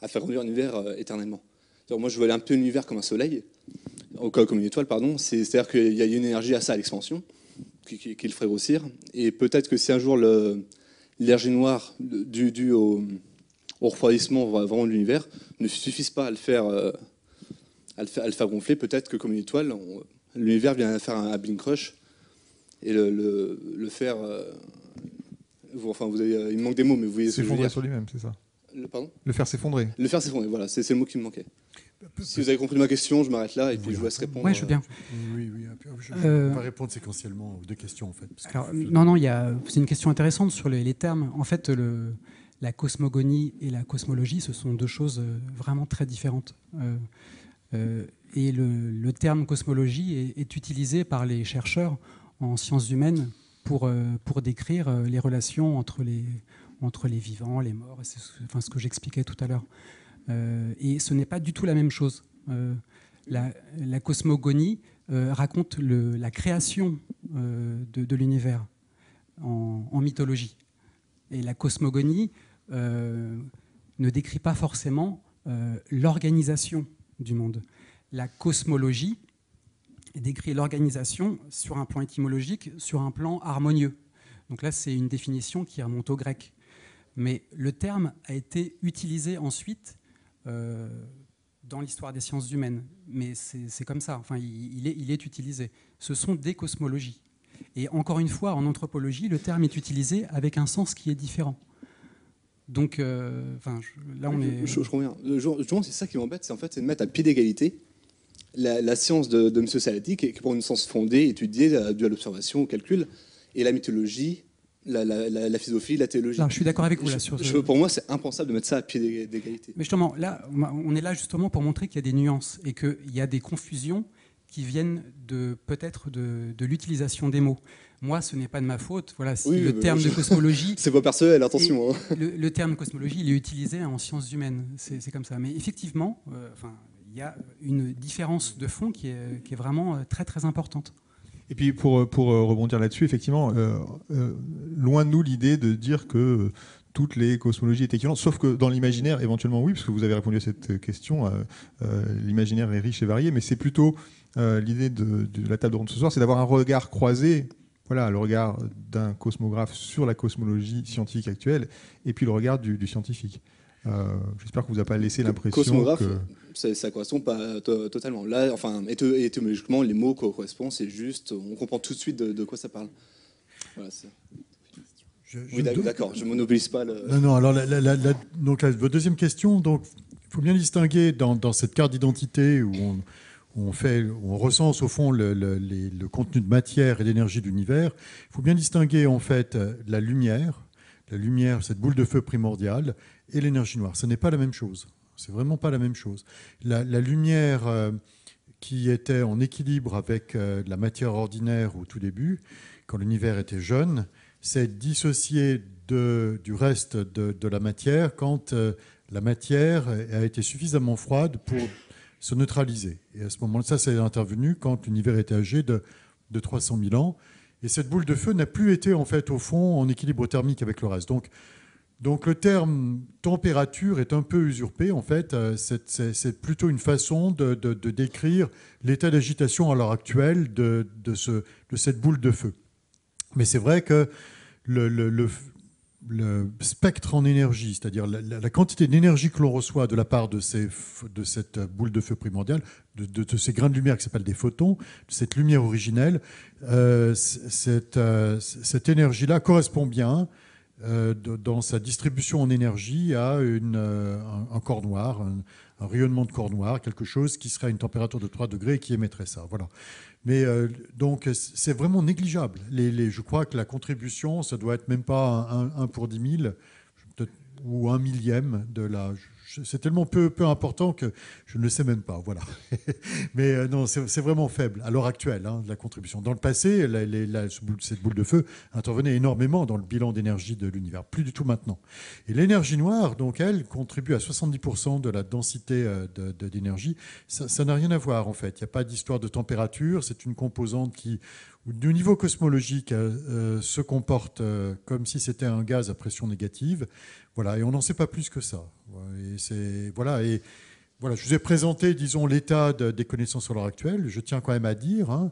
faire grandir l'univers éternellement. Moi, je vois un peu l'univers comme un soleil, comme une étoile, pardon. C'est-à-dire qu'il y a une énergie à ça, à l'expansion, qui le ferait grossir. Et peut-être que si un jour l'énergie noire due au refroidissement vraiment de l'univers ne suffise pas à le faire gonfler, peut-être que comme une étoile, l'univers vient faire un Big Crush et le faire... il me manque des mots, mais vous voyez ce que je veux dire. S'effondrer sur lui-même, c'est ça. Pardon ? Le faire s'effondrer. Le faire s'effondrer, voilà, c'est le mot qui me manquait. Si vous avez compris ma question, je m'arrête là et puis je vous laisse répondre. Oui, je veux bien. Oui. Je vais répondre séquentiellement aux deux questions, en fait. Alors, non, c'est une question intéressante sur les termes. En fait, la cosmogonie et la cosmologie, ce sont deux choses vraiment très différentes. Et le terme cosmologie est utilisé par les chercheurs en sciences humaines pour décrire les relations entre les vivants, les morts, c'est ce que j'expliquais tout à l'heure. Et ce n'est pas du tout la même chose. La cosmogonie raconte la création de l'univers en mythologie. Et la cosmogonie ne décrit pas forcément l'organisation du monde. La cosmologie décrit l'organisation sur un plan étymologique, sur un plan harmonieux. Donc là, c'est une définition qui remonte au grec. Mais le terme a été utilisé ensuite dans l'histoire des sciences humaines. Mais c'est comme ça, enfin, il est utilisé. Ce sont des cosmologies. Et encore une fois, en anthropologie, le terme est utilisé avec un sens qui est différent. Donc, là, on est... Je reviens. Justement, c'est ça qui m'embête, c'est de mettre à pied d'égalité la science de M. Salati, qui est pour une science fondée, étudiée, due à l'observation, au calcul, et la mythologie, la philosophie, la théologie. Non, je suis d'accord avec vous là. Pour moi, c'est impensable de mettre ça à pied d'égalité. Mais justement, là, on est là justement pour montrer qu'il y a des nuances et qu'il y a des confusions qui viennent peut-être de l'utilisation des mots. Moi, ce n'est pas de ma faute. Voilà, si le terme de cosmologie... C'est pas personnel, attention. Le terme cosmologie, il est utilisé en sciences humaines. C'est comme ça. Mais effectivement, il y a une différence de fond qui est vraiment très, très importante. Et puis pour rebondir là-dessus, effectivement, loin de nous l'idée de dire que toutes les cosmologies étaient équivalentes, sauf que dans l'imaginaire, éventuellement oui, parce que vous avez répondu à cette question, l'imaginaire est riche et varié, mais c'est plutôt l'idée de la table ronde ce soir, c'est d'avoir un regard croisé, voilà, le regard d'un cosmographe sur la cosmologie scientifique actuelle, et puis le regard du scientifique. J'espère que vous n'avez pas laissé l'impression cosmographe, que... ça correspond pas totalement. Là, enfin, étymologiquement, les mots correspondent, c'est juste, on comprend tout de suite de quoi ça parle. Voilà, oui, d'accord, je monopolise pas le... Non, alors donc votre deuxième question, donc il faut bien distinguer dans cette carte d'identité où on recense au fond le contenu de matière et d'énergie de l'univers. Il faut bien distinguer en fait la lumière, cette boule de feu primordiale, et l'énergie noire. Ce n'est pas la même chose. C'est vraiment pas la même chose. La lumière qui était en équilibre avec la matière ordinaire au tout début, quand l'univers était jeune, s'est dissociée du reste de la matière quand la matière a été suffisamment froide pour se neutraliser. Et à ce moment-là, ça c'est intervenu quand l'univers était âgé de 300 000 ans. Et cette boule de feu n'a plus été, en fait, au fond, en équilibre thermique avec le reste. Donc le terme température est un peu usurpé, en fait. C'est plutôt une façon de décrire l'état d'agitation à l'heure actuelle de cette boule de feu. Mais c'est vrai que spectre en énergie, c'est-à-dire la quantité d'énergie que l'on reçoit de la part de cette boule de feu primordiale, de ces grains de lumière qui s'appellent des photons, de cette lumière originelle, cette énergie-là correspond bien dans sa distribution en énergie à un corps noir, un rayonnement de corps noir, quelque chose qui serait à une température de 3 degrés et qui émettrait ça. Voilà. Mais donc, c'est vraiment négligeable. Je crois que la contribution, ça doit être même pas 1 pour 10 000, ou 1 millième de la... C'est tellement peu important que je ne le sais même pas. Voilà. Mais non, c'est vraiment faible à l'heure actuelle, hein, la contribution. Dans le passé, cette boule de feu intervenait énormément dans le bilan d'énergie de l'univers. Plus du tout maintenant. Et l'énergie noire, donc, elle contribue à 70% de la densité d'énergie. Ça n'a rien à voir, en fait. Il n'y a pas d'histoire de température. C'est une composante qui, du niveau cosmologique, se comporte comme si c'était un gaz à pression négative. Voilà, et on n'en sait pas plus que ça. Et voilà, je vous ai présenté, disons, l'état des connaissances à l'heure actuelle. Je tiens quand même à dire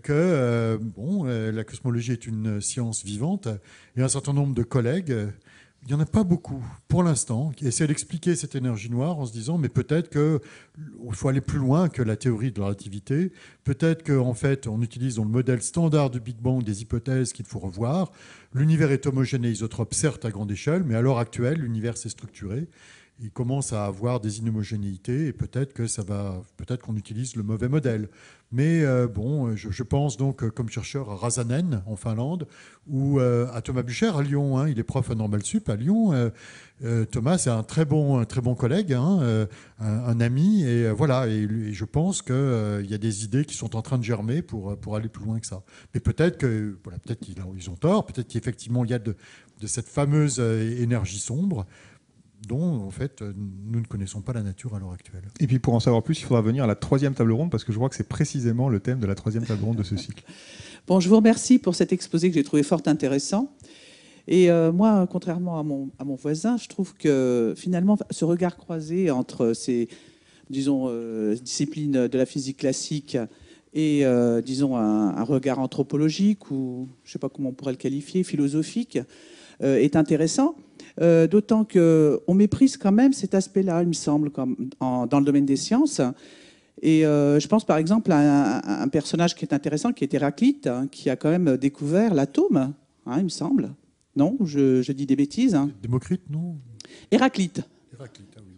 que la cosmologie est une science vivante, et un certain nombre de collègues, il n'y en a pas beaucoup pour l'instant, qui essaient d'expliquer cette énergie noire en se disant mais peut-être qu'il faut aller plus loin que la théorie de la relativité, peut-être qu'en fait on utilise dans le modèle standard du Big Bang des hypothèses qu'il faut revoir. L'univers est homogène et isotrope, certes à grande échelle, mais à l'heure actuelle l'univers s'est structuré. Il commence à avoir des inhomogénéités et peut-être qu'on utilise le mauvais modèle. Mais je pense donc comme chercheur à Rasanen en Finlande ou à Thomas Bucher à Lyon. Hein, il est prof à Normal Sup à Lyon. Thomas c'est un très bon collègue, hein, un ami. Et voilà. Et je pense qu'il y a des idées qui sont en train de germer pour aller plus loin que ça. Mais peut-être qu'ils ont tort. Peut-être qu'effectivement il y a de cette fameuse énergie sombre dont, en fait, nous ne connaissons pas la nature à l'heure actuelle. Et puis, pour en savoir plus, il faudra venir à la 3e table ronde, parce que je crois que c'est précisément le thème de la 3e table ronde de ce cycle. Bon, je vous remercie pour cet exposé que j'ai trouvé fort intéressant. Et moi, contrairement à mon voisin, je trouve que, finalement, ce regard croisé entre ces, disons, disciplines de la physique classique et, disons, un regard anthropologique, ou je ne sais pas comment on pourrait le qualifier, philosophique, est intéressant. D'autant qu'on méprise quand même cet aspect-là, il me semble, dans le domaine des sciences. Et je pense par exemple à un personnage qui est intéressant, qui est Héraclite, hein, qui a quand même découvert l'atome, hein, il me semble. Non, je dis des bêtises. Hein. Démocrite, non ? Héraclite. Héraclite, ah oui.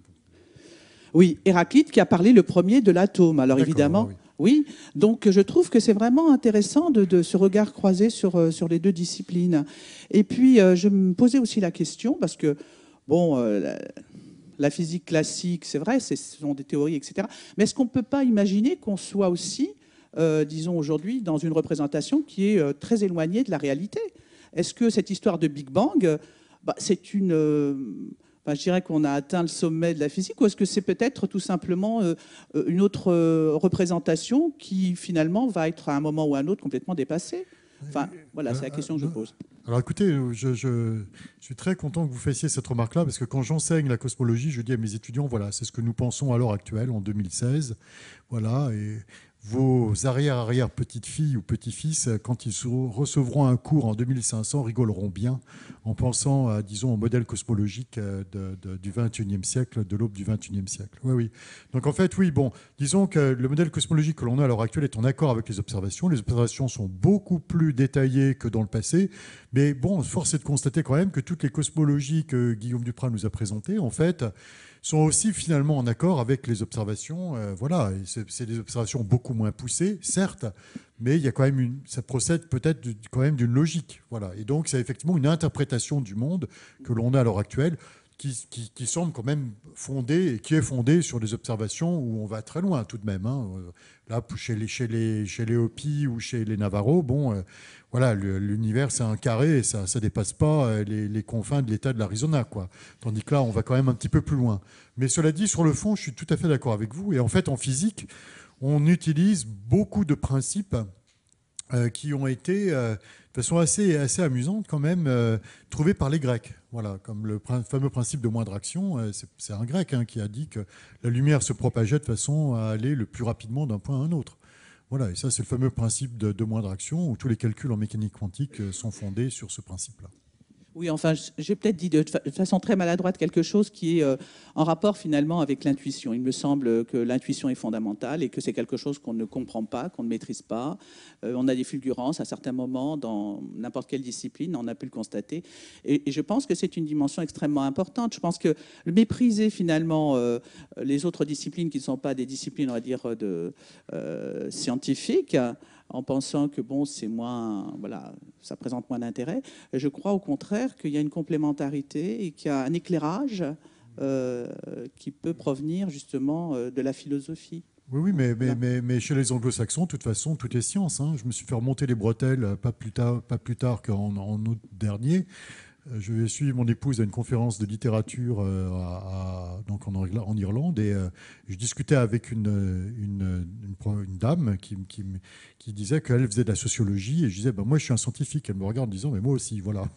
Oui, Héraclite qui a parlé le premier de l'atome. Alors évidemment... Ah oui. Oui, donc je trouve que c'est vraiment intéressant de ce regard croisé sur les deux disciplines. Et puis, je me posais aussi la question, parce que, bon, la physique classique, c'est vrai, ce sont des théories, etc. Mais est-ce qu'on ne peut pas imaginer qu'on soit aussi, disons aujourd'hui, dans une représentation qui est très éloignée de la réalité ? Est-ce que cette histoire de Big Bang, c'est une... je dirais qu'on a atteint le sommet de la physique, ou est-ce que c'est peut-être tout simplement une autre représentation qui finalement va être à un moment ou à un autre complètement dépassée ? Enfin, voilà, c'est la question que je pose. Alors écoutez, je suis très content que vous fassiez cette remarque-là, parce que quand j'enseigne la cosmologie, je dis à mes étudiants, voilà, c'est ce que nous pensons à l'heure actuelle, en 2016. Voilà, et vos arrière-petites-filles ou petits-fils, quand ils recevront un cours en 2500, rigoleront bien en pensant à, disons, au modèle cosmologique du XXIe siècle, de l'aube du XXIe siècle. Oui, oui. Donc en fait, oui, bon, disons que le modèle cosmologique que l'on a à l'heure actuelle est en accord avec les observations. Les observations sont beaucoup plus détaillées que dans le passé, mais bon, force est de constater quand même que toutes les cosmologies que Guillaume Duprat nous a présentées, en fait, sont aussi finalement en accord avec les observations. Voilà, c'est des observations beaucoup moins poussées, certes, mais il y a quand même ça procède peut-être quand même d'une logique. Voilà, et donc c'est effectivement une interprétation du monde que l'on a à l'heure actuelle qui semble quand même fondée et qui est fondée sur des observations où on va très loin tout de même. Hein. Là, chez les Hopi ou chez les Navarro, bon. Voilà, l'univers, c'est un carré et ça ne dépasse pas les confins de l'État de l'Arizona, quoi. Tandis que là, on va quand même un petit peu plus loin. Mais cela dit, sur le fond, je suis tout à fait d'accord avec vous. Et en fait, en physique, on utilise beaucoup de principes qui ont été, de façon assez amusante quand même, trouvés par les Grecs. Voilà, comme le fameux principe de moindre action. C'est un Grec qui a dit que la lumière se propageait de façon à aller le plus rapidement d'un point à un autre. Voilà, et ça, c'est le fameux principe de moindre action, où tous les calculs en mécanique quantique sont fondés sur ce principe-là. Oui, enfin, j'ai peut-être dit de façon très maladroite quelque chose qui est en rapport finalement avec l'intuition. Il me semble que l'intuition est fondamentale et que c'est quelque chose qu'on ne comprend pas, qu'on ne maîtrise pas. On a des fulgurances à certains moments dans n'importe quelle discipline, on a pu le constater. Et je pense que c'est une dimension extrêmement importante. Je pense que mépriser finalement les autres disciplines qui ne sont pas des disciplines, on va dire, scientifiques, en pensant que bon, c'est moins, voilà, ça présente moins d'intérêt. Je crois au contraire qu'il y a une complémentarité et qu'il y a un éclairage qui peut provenir justement de la philosophie. Oui, mais chez les anglo-saxons, de toute façon, tout est science. Hein. Je me suis fait remonter les bretelles pas plus tard qu'en août dernier. Je vais suivre mon épouse à une conférence de littérature donc en Irlande et je discutais avec une dame qui disait qu'elle faisait de la sociologie et je disais moi je suis un scientifique. Elle me regarde en disant mais moi aussi, voilà.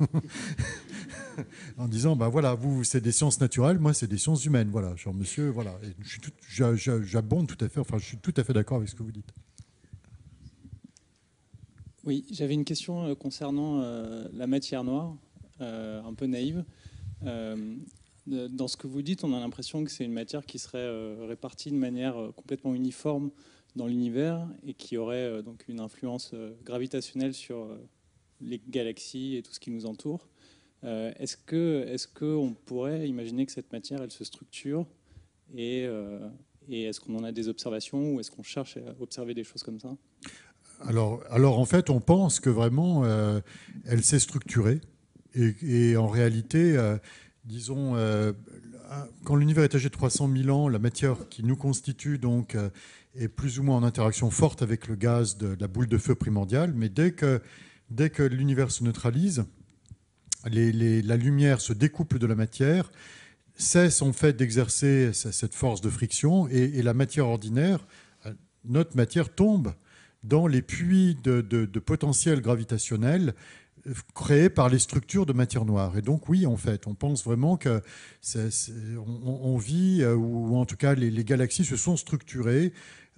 En disant voilà, vous c'est des sciences naturelles, moi c'est des sciences humaines, voilà. Genre monsieur, voilà. Et j'abonde tout à fait, enfin je suis tout à fait d'accord avec ce que vous dites. Oui, j'avais une question concernant la matière noire. Un peu naïve. Dans ce que vous dites, on a l'impression que c'est une matière qui serait répartie de manière complètement uniforme dans l'univers et qui aurait donc une influence gravitationnelle sur les galaxies et tout ce qui nous entoure. Est-ce qu'on pourrait imaginer que cette matière, elle se structure et est-ce qu'on en a des observations ou est-ce qu'on cherche à observer des choses comme ça ? Alors en fait, on pense que vraiment, elle s'est structurée. Et en réalité, disons, quand l'univers est âgé de 300 000 ans, la matière qui nous constitue donc, est plus ou moins en interaction forte avec le gaz de la boule de feu primordiale. Mais dès que l'univers se neutralise, la lumière se découple de la matière, cesse en fait d'exercer cette force de friction et la matière ordinaire, notre matière tombe dans les puits de potentiel gravitationnel créé par les structures de matière noire. Et donc oui, en fait, on pense vraiment que on vit, ou en tout cas les galaxies se sont structurées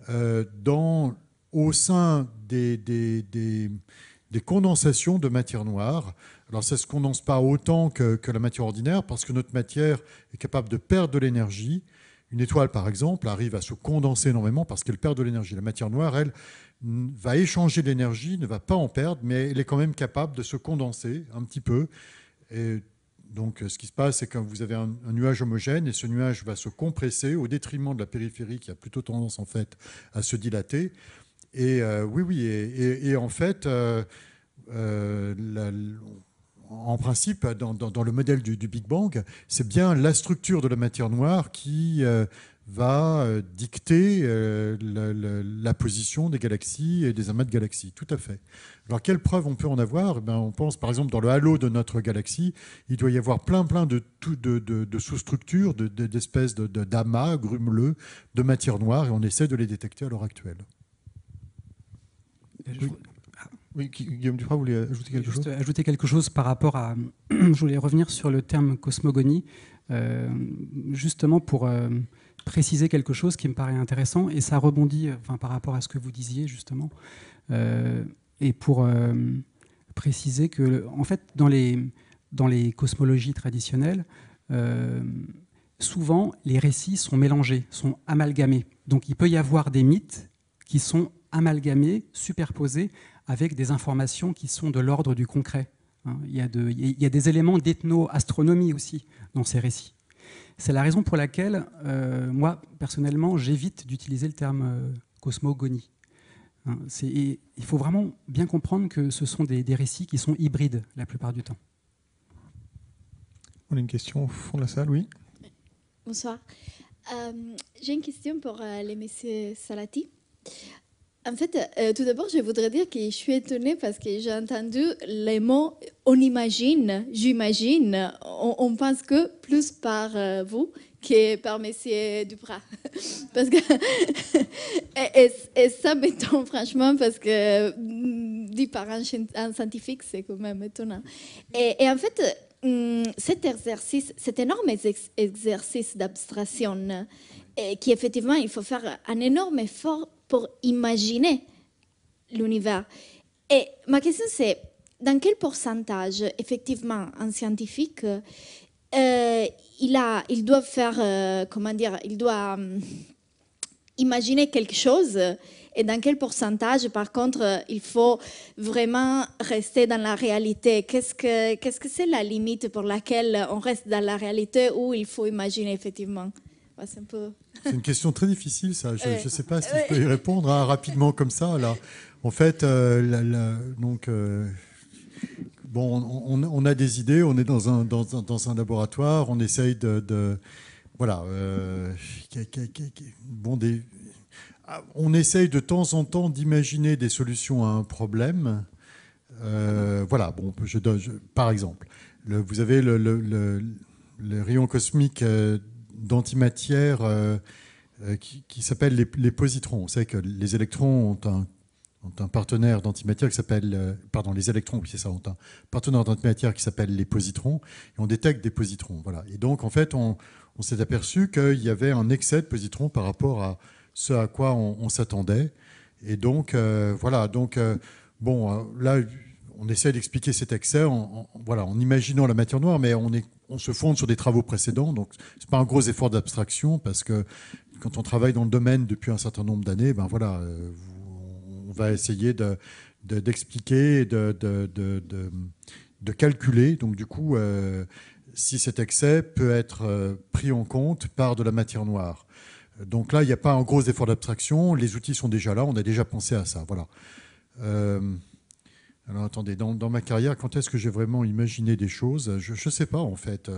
au sein des condensations de matière noire. Alors ça ne se condense pas autant que la matière ordinaire parce que notre matière est capable de perdre de l'énergie. Une étoile, par exemple, arrive à se condenser énormément parce qu'elle perd de l'énergie. La matière noire, elle, va échanger de l'énergie, ne va pas en perdre, mais elle est quand même capable de se condenser un petit peu. Et donc, ce qui se passe, c'est que vous avez un nuage homogène, et ce nuage va se compresser au détriment de la périphérie qui a plutôt tendance, en fait, à se dilater. Et et en fait, en principe, dans le modèle du Big Bang, c'est bien la structure de la matière noire qui va dicter la position des galaxies et des amas de galaxies. Tout à fait. Alors, quelles preuves on peut en avoir ? On pense, par exemple, dans le halo de notre galaxie, il doit y avoir plein de sous-structures, d'espèces d'amas grumeleux de matière noire, et on essaie de les détecter à l'heure actuelle. Oui, Guillaume Duprat, vous voulez ajouter quelque chose ? Ajouter quelque chose par rapport à... Je voulais revenir sur le terme cosmogonie, justement pour préciser quelque chose qui me paraît intéressant, et ça rebondit par rapport à ce que vous disiez, justement, et pour préciser que, en fait, dans les cosmologies traditionnelles, souvent, les récits sont mélangés, sont amalgamés. Donc, il peut y avoir des mythes qui sont amalgamés, superposés, avec des informations qui sont de l'ordre du concret. Il y a des éléments d'ethno-astronomie aussi dans ces récits. C'est la raison pour laquelle, moi, personnellement, j'évite d'utiliser le terme cosmogonie. Il faut vraiment bien comprendre que ce sont des récits qui sont hybrides la plupart du temps. On a une question au fond de la salle, oui. Bonsoir. J'ai une question pour le monsieur Salati. En fait, tout d'abord, je voudrais dire que je suis étonnée parce que j'ai entendu les mots « on imagine »,« j'imagine ». On pense que plus par vous que par monsieur Duprat. Parce que et ça m'étonne franchement parce que dit par un scientifique, c'est quand même étonnant. Et en fait, cet énorme exercice d'abstraction, qui effectivement, il faut faire un énorme effort pour imaginer l'univers. Et ma question, c'est, dans quel pourcentage, effectivement, un scientifique, il doit faire, il doit imaginer quelque chose, et dans quel pourcentage, par contre, il faut vraiment rester dans la réalité? Qu'est-ce que c'est la limite pour laquelle on reste dans la réalité ou il faut imaginer effectivement? C'est une question très difficile, ça. Je ne sais pas si je peux y répondre rapidement comme ça. Là. En fait, on a des idées, on est dans un laboratoire, on essaye on essaye de temps en temps d'imaginer des solutions à un problème. Par exemple, vous avez le rayon cosmique d'antimatière qui s'appelle les positrons. Vous savez que les électrons ont un partenaire d'antimatière qui s'appelle... les électrons, oui, c'est ça, ont un partenaire d'antimatière qui s'appelle les positrons, et on détecte des positrons. Voilà. Et donc, en fait, on s'est aperçu qu'il y avait un excès de positrons par rapport à ce à quoi on s'attendait. Et donc, là, on essaie d'expliquer cet excès en imaginant la matière noire, mais on se fonde sur des travaux précédents. Donc, ce n'est pas un gros effort d'abstraction, parce que quand on travaille dans le domaine depuis un certain nombre d'années, on va essayer d'expliquer et de calculer. Donc, du coup, si cet excès peut être pris en compte par de la matière noire. Donc là, il n'y a pas un gros effort d'abstraction. Les outils sont déjà là. On a déjà pensé à ça. Voilà. Alors, attendez. Dans ma carrière, quand est-ce que j'ai vraiment imaginé des choses? Je ne sais pas, en fait.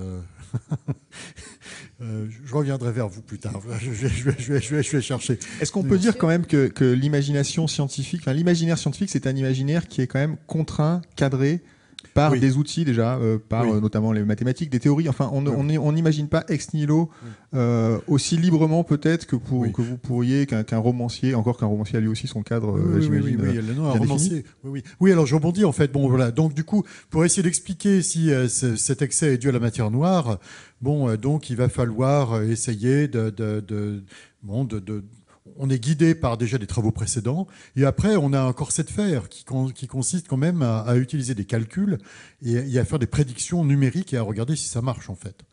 Je reviendrai vers vous plus tard. Je vais chercher. Est-ce qu'on peut dire quand même que l'imagination scientifique, l'imaginaire scientifique, c'est un imaginaire qui est quand même contraint, cadré par des outils déjà, notamment les mathématiques, des théories. Enfin, on n'imagine pas ex nihilo aussi librement peut-être que vous pourriez, qu'un romancier, encore qu'un romancier a lui aussi son cadre, j'imagine. Oui, alors je rebondis en fait. Bon, voilà. Donc du coup, pour essayer d'expliquer si cet excès est dû à la matière noire, donc il va falloir essayer on est guidé par déjà des travaux précédents. Et après, on a un corset de fer qui consiste quand même à utiliser des calculs et à faire des prédictions numériques et à regarder si ça marche, en fait.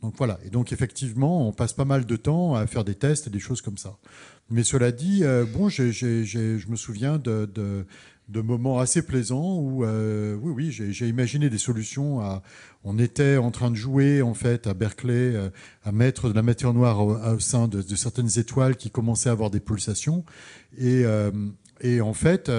Donc voilà. Et donc, effectivement, on passe pas mal de temps à faire des tests et des choses comme ça. Mais cela dit, je me souviens de moments assez plaisants où, j'ai imaginé des solutions. On était en train de jouer, en fait, à Berkeley, à mettre de la matière noire au sein de certaines étoiles qui commençaient à avoir des pulsations. Et en fait,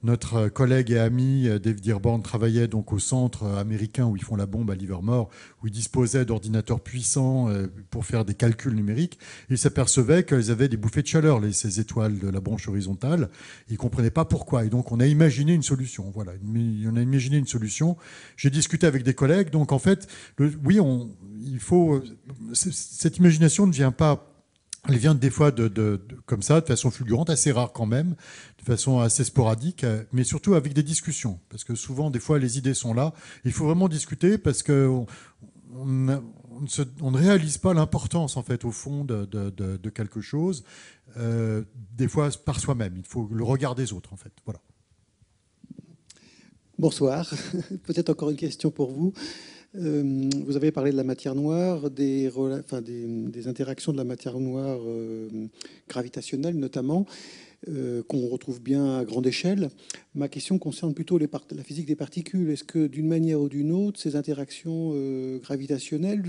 notre collègue et ami David Dearborn travaillait donc au centre américain où ils font la bombe à Livermore, où ils disposaient d'ordinateurs puissants pour faire des calculs numériques. Et ils s'apercevaient qu'elles avaient des bouffées de chaleur, ces étoiles de la branche horizontale. Ils ne comprenaient pas pourquoi. Et donc, on a imaginé une solution. Voilà, on a imaginé une solution. J'ai discuté avec des collègues. Donc, en fait, cette imagination ne vient pas. Elle vient des fois comme ça, de façon fulgurante, assez rare quand même, de façon assez sporadique, mais surtout avec des discussions. Parce que souvent, des fois, les idées sont là. Il faut vraiment discuter parce qu'on ne réalise pas l'importance, en fait, au fond, de quelque chose, des fois par soi-même. Il faut le regard des autres, en fait. Voilà. Bonsoir. Peut-être encore une question pour vous. Vous avez parlé de la matière noire, des interactions de la matière noire gravitationnelle notamment, qu'on retrouve bien à grande échelle. Ma question concerne plutôt la physique des particules. Est-ce que d'une manière ou d'une autre, ces interactions gravitationnelles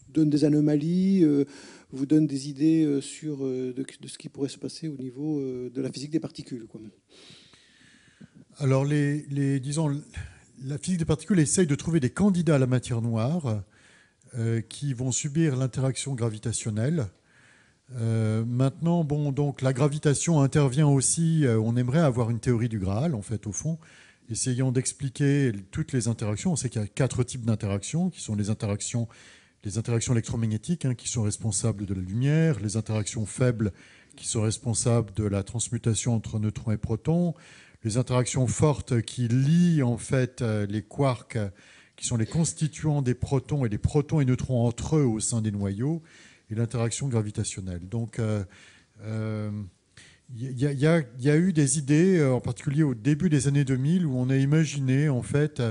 donnent des anomalies, vous donnent des idées de ce qui pourrait se passer au niveau de la physique des particules, quoi? Alors, disons... La physique des particules essaye de trouver des candidats à la matière noire qui vont subir l'interaction gravitationnelle. Maintenant, donc la gravitation intervient aussi. On aimerait avoir une théorie du Graal, en fait, au fond. Essayons d'expliquer toutes les interactions. On sait qu'il y a 4 types d'interactions, qui sont les interactions électromagnétiques, qui sont responsables de la lumière, les interactions faibles, qui sont responsables de la transmutation entre neutrons et protons, les interactions fortes qui lient en fait les quarks, qui sont les constituants des protons et les protons et neutrons entre eux au sein des noyaux, et l'interaction gravitationnelle. Donc, il y a eu des idées, en particulier au début des années 2000, où on a imaginé en fait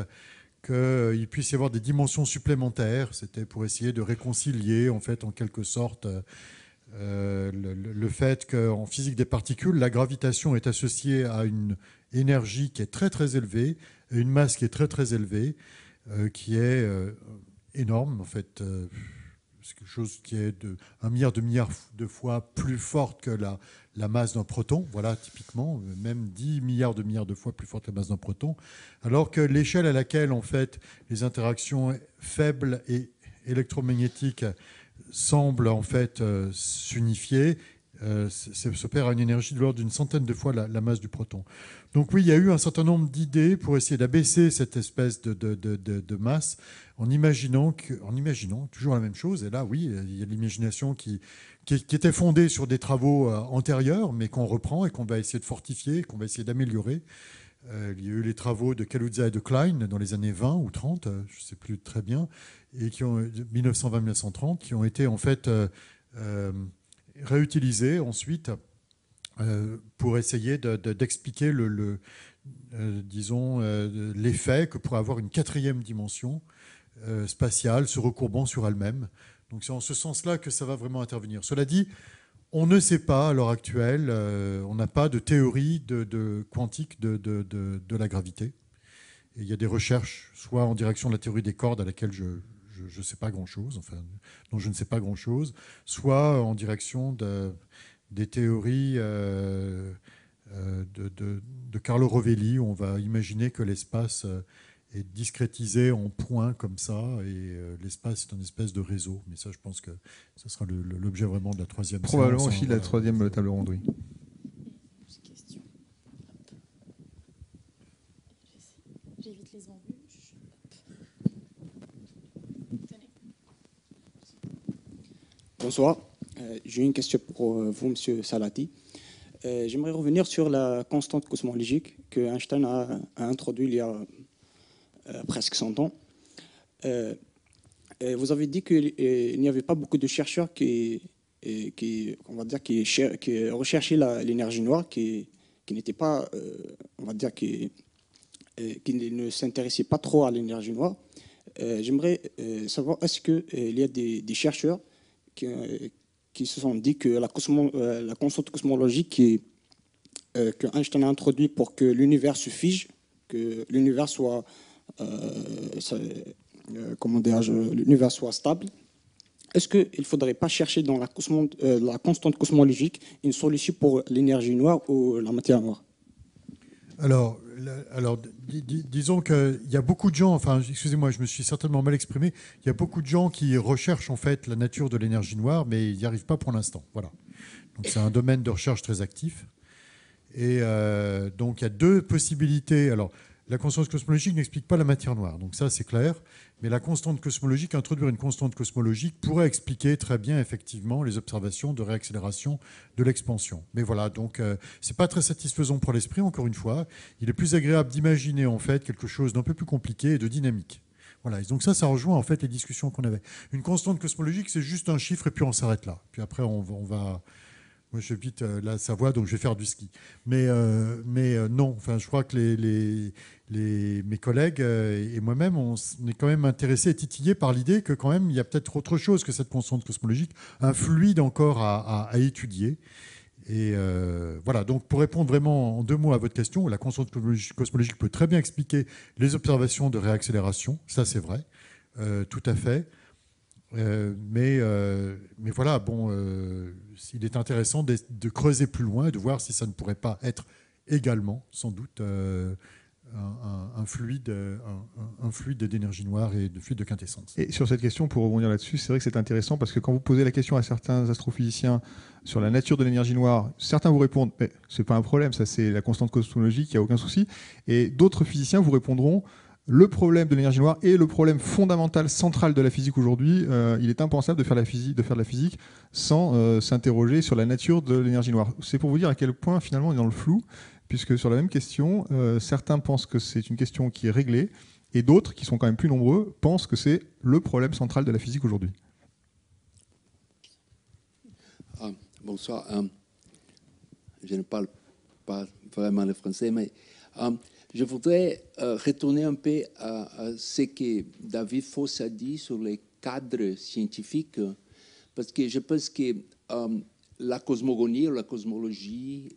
qu'il puisse y avoir des dimensions supplémentaires. C'était pour essayer de réconcilier en fait en quelque sorte le fait qu'en physique des particules, la gravitation est associée à une énergie qui est très très élevée, et une masse qui est très très élevée, qui est énorme en fait. C'est quelque chose qui est un milliard de fois plus forte que la masse d'un proton, voilà, typiquement, même 10 milliards de fois plus forte que la masse d'un proton, alors que l'échelle à laquelle, en fait, les interactions faibles et électromagnétiques semblent, en fait, s'unifier, s'opère à une énergie de l'ordre d'une centaine de fois la masse du proton. Donc oui, il y a eu un certain nombre d'idées pour essayer d'abaisser cette espèce de masse en imaginant toujours la même chose. Et là, oui, il y a de l'imagination qui était fondée sur des travaux antérieurs, mais qu'on reprend et qu'on va essayer de fortifier, qu'on va essayer d'améliorer. Il y a eu les travaux de Kaluza et de Klein dans les années 20 ou 30, je ne sais plus très bien, et qui ont 1920-1930, qui ont été en fait réutilisés ensuite pour essayer d'expliquer l'effet que pourrait avoir une quatrième dimension spatiale se recourbant sur elle-même. Donc c'est en ce sens-là que ça va vraiment intervenir. Cela dit, on ne sait pas à l'heure actuelle, on n'a pas de théorie quantique de la gravité. Et il y a des recherches, soit en direction de la théorie des cordes à laquelle je ne sais pas grand-chose, enfin, dont je ne sais pas grand-chose, soit en direction des théories de Carlo Rovelli, où on va imaginer que l'espace est discrétisé en points comme ça, et l'espace est une espèce de réseau. Mais ça, je pense que ça sera l'objet vraiment de la troisième séance. Probablement aussi de la troisième table ronde, oui. J'évite les embûches. Bonsoir. J'ai une question pour vous, Monsieur Salati. J'aimerais revenir sur la constante cosmologique que Einstein a introduite il y a presque 100 ans. Vous avez dit qu'il n'y avait pas beaucoup de chercheurs qui recherchaient l'énergie noire, qui n'étaient pas, qui ne s'intéressaient pas trop à l'énergie noire. J'aimerais savoir, est-ce qu'il y a des chercheurs qui se sont dit que la constante cosmologique que Einstein a introduite pour que l'univers se fige, que l'univers soit, l'univers soit stable, est-ce qu'il ne faudrait pas chercher dans la constante cosmologique une solution pour l'énergie noire ou la matière noire? Alors disons qu'il y a beaucoup de gens, enfin, excusez-moi, je me suis certainement mal exprimé, il y a beaucoup de gens qui recherchent en fait la nature de l'énergie noire, mais ils n'y arrivent pas pour l'instant. Voilà. Donc c'est un domaine de recherche très actif. Et donc il y a deux possibilités. Alors, la constante cosmologique n'explique pas la matière noire, donc ça c'est clair. Mais la constante cosmologique, introduire une constante cosmologique pourrait expliquer très bien effectivement les observations de réaccélération de l'expansion. Mais voilà, donc c'est pas très satisfaisant pour l'esprit, encore une fois. Il est plus agréable d'imaginer en fait quelque chose d'un peu plus compliqué et de dynamique. Voilà, et donc ça rejoint en fait les discussions qu'on avait. Une constante cosmologique, c'est juste un chiffre et puis on s'arrête là. Puis après on va moi, j'habite la Savoie, donc je vais faire du ski. Mais non, enfin, je crois que mes collègues et moi-même, on est quand même intéressés et titillés par l'idée que quand même, il y a peut-être autre chose que cette constante cosmologique, un fluide encore à étudier. Et voilà, donc pour répondre vraiment en deux mots à votre question, la constante cosmologique peut très bien expliquer les observations de réaccélération, ça c'est vrai, tout à fait. Mais voilà, bon, il est intéressant de creuser plus loin et de voir si ça ne pourrait pas être également, sans doute, un fluide d'énergie noire et de fluide de quintessence. Et sur cette question, pour rebondir là-dessus, c'est vrai que c'est intéressant parce que quand vous posez la question à certains astrophysiciens sur la nature de l'énergie noire, certains vous répondent mais c'est pas un problème, ça c'est la constante cosmologique, il n'y a aucun souci. Et d'autres physiciens vous répondront le problème de l'énergie noire est le problème fondamental, central de la physique aujourd'hui. Il est impensable de faire de la physique sans s'interroger sur la nature de l'énergie noire. C'est pour vous dire à quel point finalement on est dans le flou, puisque sur la même question, certains pensent que c'est une question qui est réglée, et d'autres, qui sont quand même plus nombreux, pensent que c'est le problème central de la physique aujourd'hui. Bonsoir. je ne parle pas vraiment le français, mais je voudrais retourner un peu à ce que David Foss a dit sur les cadres scientifiques, parce que je pense que la cosmogonie, la cosmologie,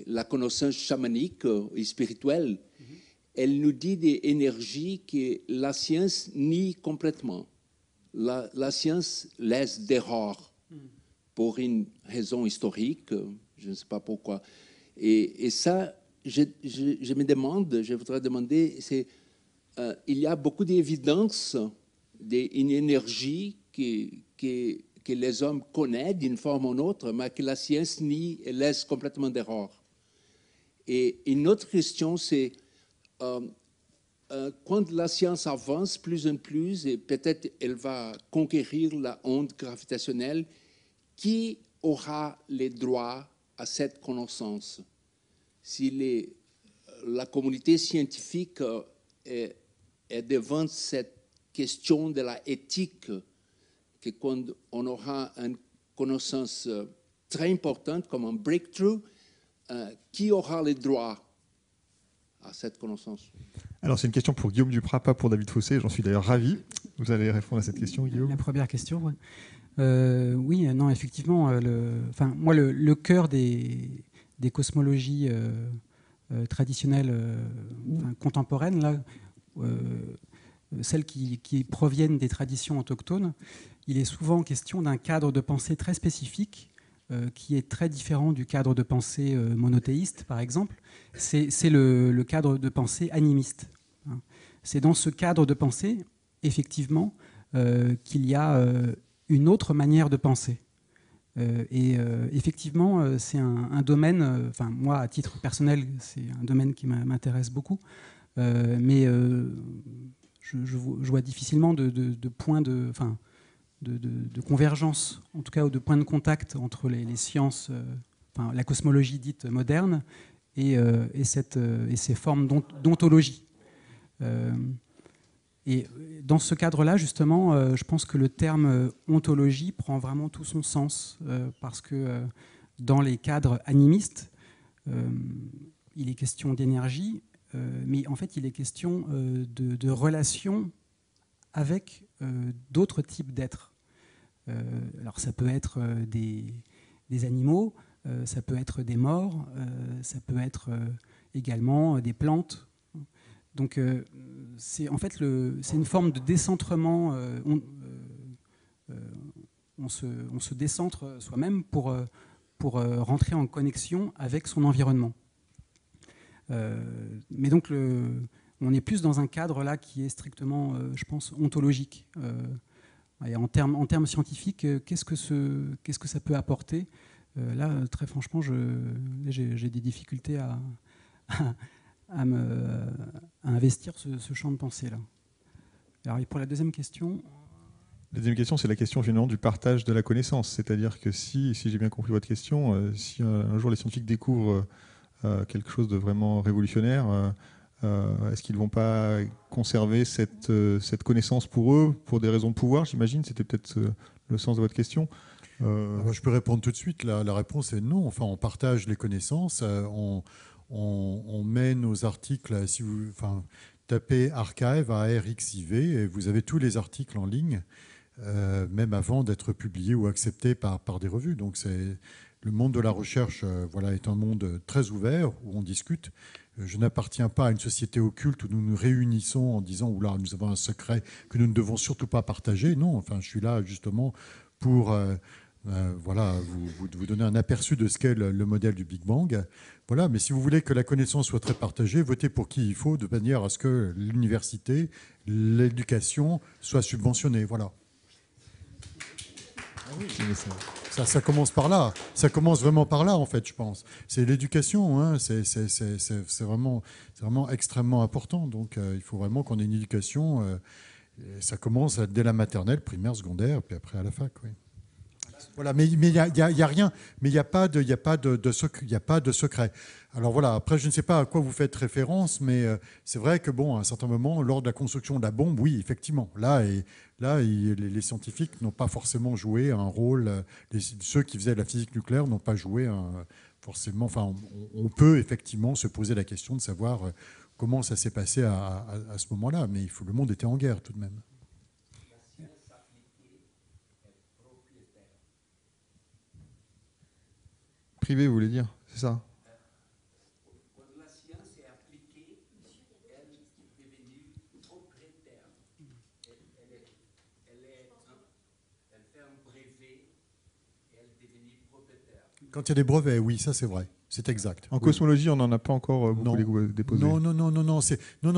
la connaissance chamanique et spirituelle, elle nous dit des énergies que la science nie complètement. La science laisse d'erreurs pour une raison historique, je ne sais pas pourquoi. Et ça, je voudrais demander, il y a beaucoup d'évidence d'une énergie que les hommes connaissent d'une forme ou d'une autre, mais que la science nie et laisse complètement d'erreurs. Et une autre question, c'est quand la science avance plus en plus, et peut-être elle va conquérir la onde gravitationnelle, qui aura les droits à cette connaissance? Si la communauté scientifique est devant cette question de la éthique, que quand on aura une connaissance très importante comme un breakthrough, qui aura les droits à cette connaissance? Alors, c'est une question pour Guillaume Duprat, pas pour David Fossé. J'en suis d'ailleurs ravi. Vous allez répondre à cette question, Guillaume. La première question, oui. Oui, non, effectivement, moi, le cœur des cosmologies traditionnelles contemporaines, là, celles qui proviennent des traditions autochtones, il est souvent question d'un cadre de pensée très spécifique qui est très différent du cadre de pensée monothéiste, par exemple. C'est le cadre de pensée animiste. C'est dans ce cadre de pensée, effectivement, qu'il y a une autre manière de penser. Effectivement, c'est un domaine, moi, à titre personnel, c'est un domaine qui m'intéresse beaucoup, mais je vois difficilement de points de convergence, en tout cas, ou de points de contact entre les sciences, la cosmologie dite moderne, et ces formes d'ontologie. Et dans ce cadre-là, justement, je pense que le terme ontologie prend vraiment tout son sens, parce que dans les cadres animistes, il est question d'énergie, mais en fait, il est question de relations avec d'autres types d'êtres. Alors, ça peut être des animaux, ça peut être des morts, ça peut être également des plantes. Donc, c'est une forme de décentrement. On se décentre soi-même pour rentrer en connexion avec son environnement. Mais donc, on est plus dans un cadre là qui est strictement, je pense, ontologique. Et en termes scientifiques, qu'est-ce que ça peut apporter? Là, très franchement, j'ai des difficultés à investir ce champ de pensée-là. Alors, et pour la deuxième question... La deuxième question, c'est la question généralement du partage de la connaissance. C'est-à-dire que si j'ai bien compris votre question, si un jour les scientifiques découvrent quelque chose de vraiment révolutionnaire, est-ce qu'ils ne vont pas conserver cette connaissance pour eux, pour des raisons de pouvoir, j'imagine? C'était peut-être le sens de votre question. Je peux répondre tout de suite. La réponse est non. Enfin, on partage les connaissances. On met nos articles, si vous tapez archive, ARXIV, et vous avez tous les articles en ligne, même avant d'être publiés ou acceptés par des revues. Donc le monde de la recherche est un monde très ouvert où on discute. Je n'appartiens pas à une société occulte où nous nous réunissons en disant « Oula, nous avons un secret que nous ne devons surtout pas partager ». Non, je suis là justement pour... vous donner un aperçu de ce qu'est le modèle du Big Bang. Voilà, mais si vous voulez que la connaissance soit très partagée, votez pour qui il faut, de manière à ce que l'université, l'éducation soient subventionnées. Voilà. Ça commence par là. Ça commence vraiment par là, en fait, je pense. C'est l'éducation. Hein. C'est vraiment extrêmement important. Donc, il faut vraiment qu'on ait une éducation. Ça commence dès la maternelle, primaire, secondaire, puis après à la fac. Oui. Voilà, mais il n'y a rien, mais il n'y a pas de secret. Alors voilà, après je ne sais pas à quoi vous faites référence, mais c'est vrai que à un certain moment, lors de la construction de la bombe, oui, effectivement, les scientifiques n'ont pas forcément joué un rôle. Ceux qui faisaient la physique nucléaire n'ont pas joué forcément, enfin, on peut effectivement se poser la question de savoir comment ça s'est passé à ce moment-là, mais le monde était en guerre tout de même. Privé, vous voulez dire, c'est ça? La science est appliquée, elle est devenue propriétaire. Elle fait un brevet et elle est devenue propriétaire. Quand il y a des brevets, oui, ça c'est vrai. C'est exact. En cosmologie, on n'en a pas encore beaucoup déposé. Non,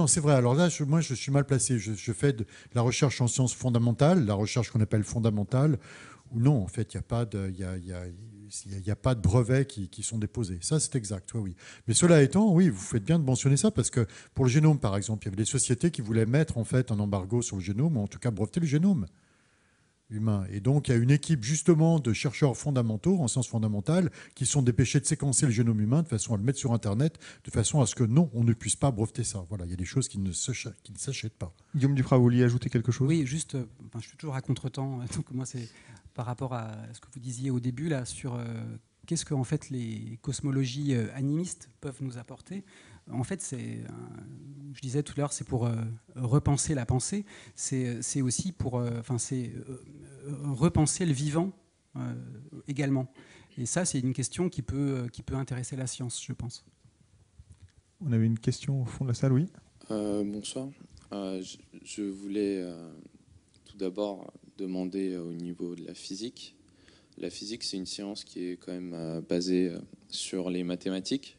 c'est vrai. Alors là, moi, je suis mal placé. Je fais de la recherche en sciences fondamentales, la recherche qu'on appelle fondamentale, où non, en fait, il n'y a pas de brevets qui sont déposés. Ça, c'est exact, oui. Mais cela étant, oui, vous faites bien de mentionner ça, parce que pour le génome, par exemple, il y avait des sociétés qui voulaient mettre en fait un embargo sur le génome, ou en tout cas breveter le génome humain. Et donc, il y a une équipe justement de chercheurs fondamentaux en sciences fondamentales qui sont dépêchés de séquencer le génome humain de façon à le mettre sur Internet, de façon à ce que non, on ne puisse pas breveter ça. Voilà, il y a des choses qui ne s'achètent pas. Guillaume Duprat, vous vouliez ajouter quelque chose? Oui, juste, je suis toujours à contre-temps. Donc moi, c'est par rapport à ce que vous disiez au début là sur qu'est-ce que en fait les cosmologies animistes peuvent nous apporter. En fait, je disais tout à l'heure, c'est pour repenser la pensée. C'est aussi pour, repenser le vivant également. Et ça, c'est une question qui peut intéresser la science, je pense. On avait une question au fond de la salle, oui. Bonsoir. Je voulais tout d'abord demander au niveau de la physique. La physique, c'est une science qui est quand même basée sur les mathématiques,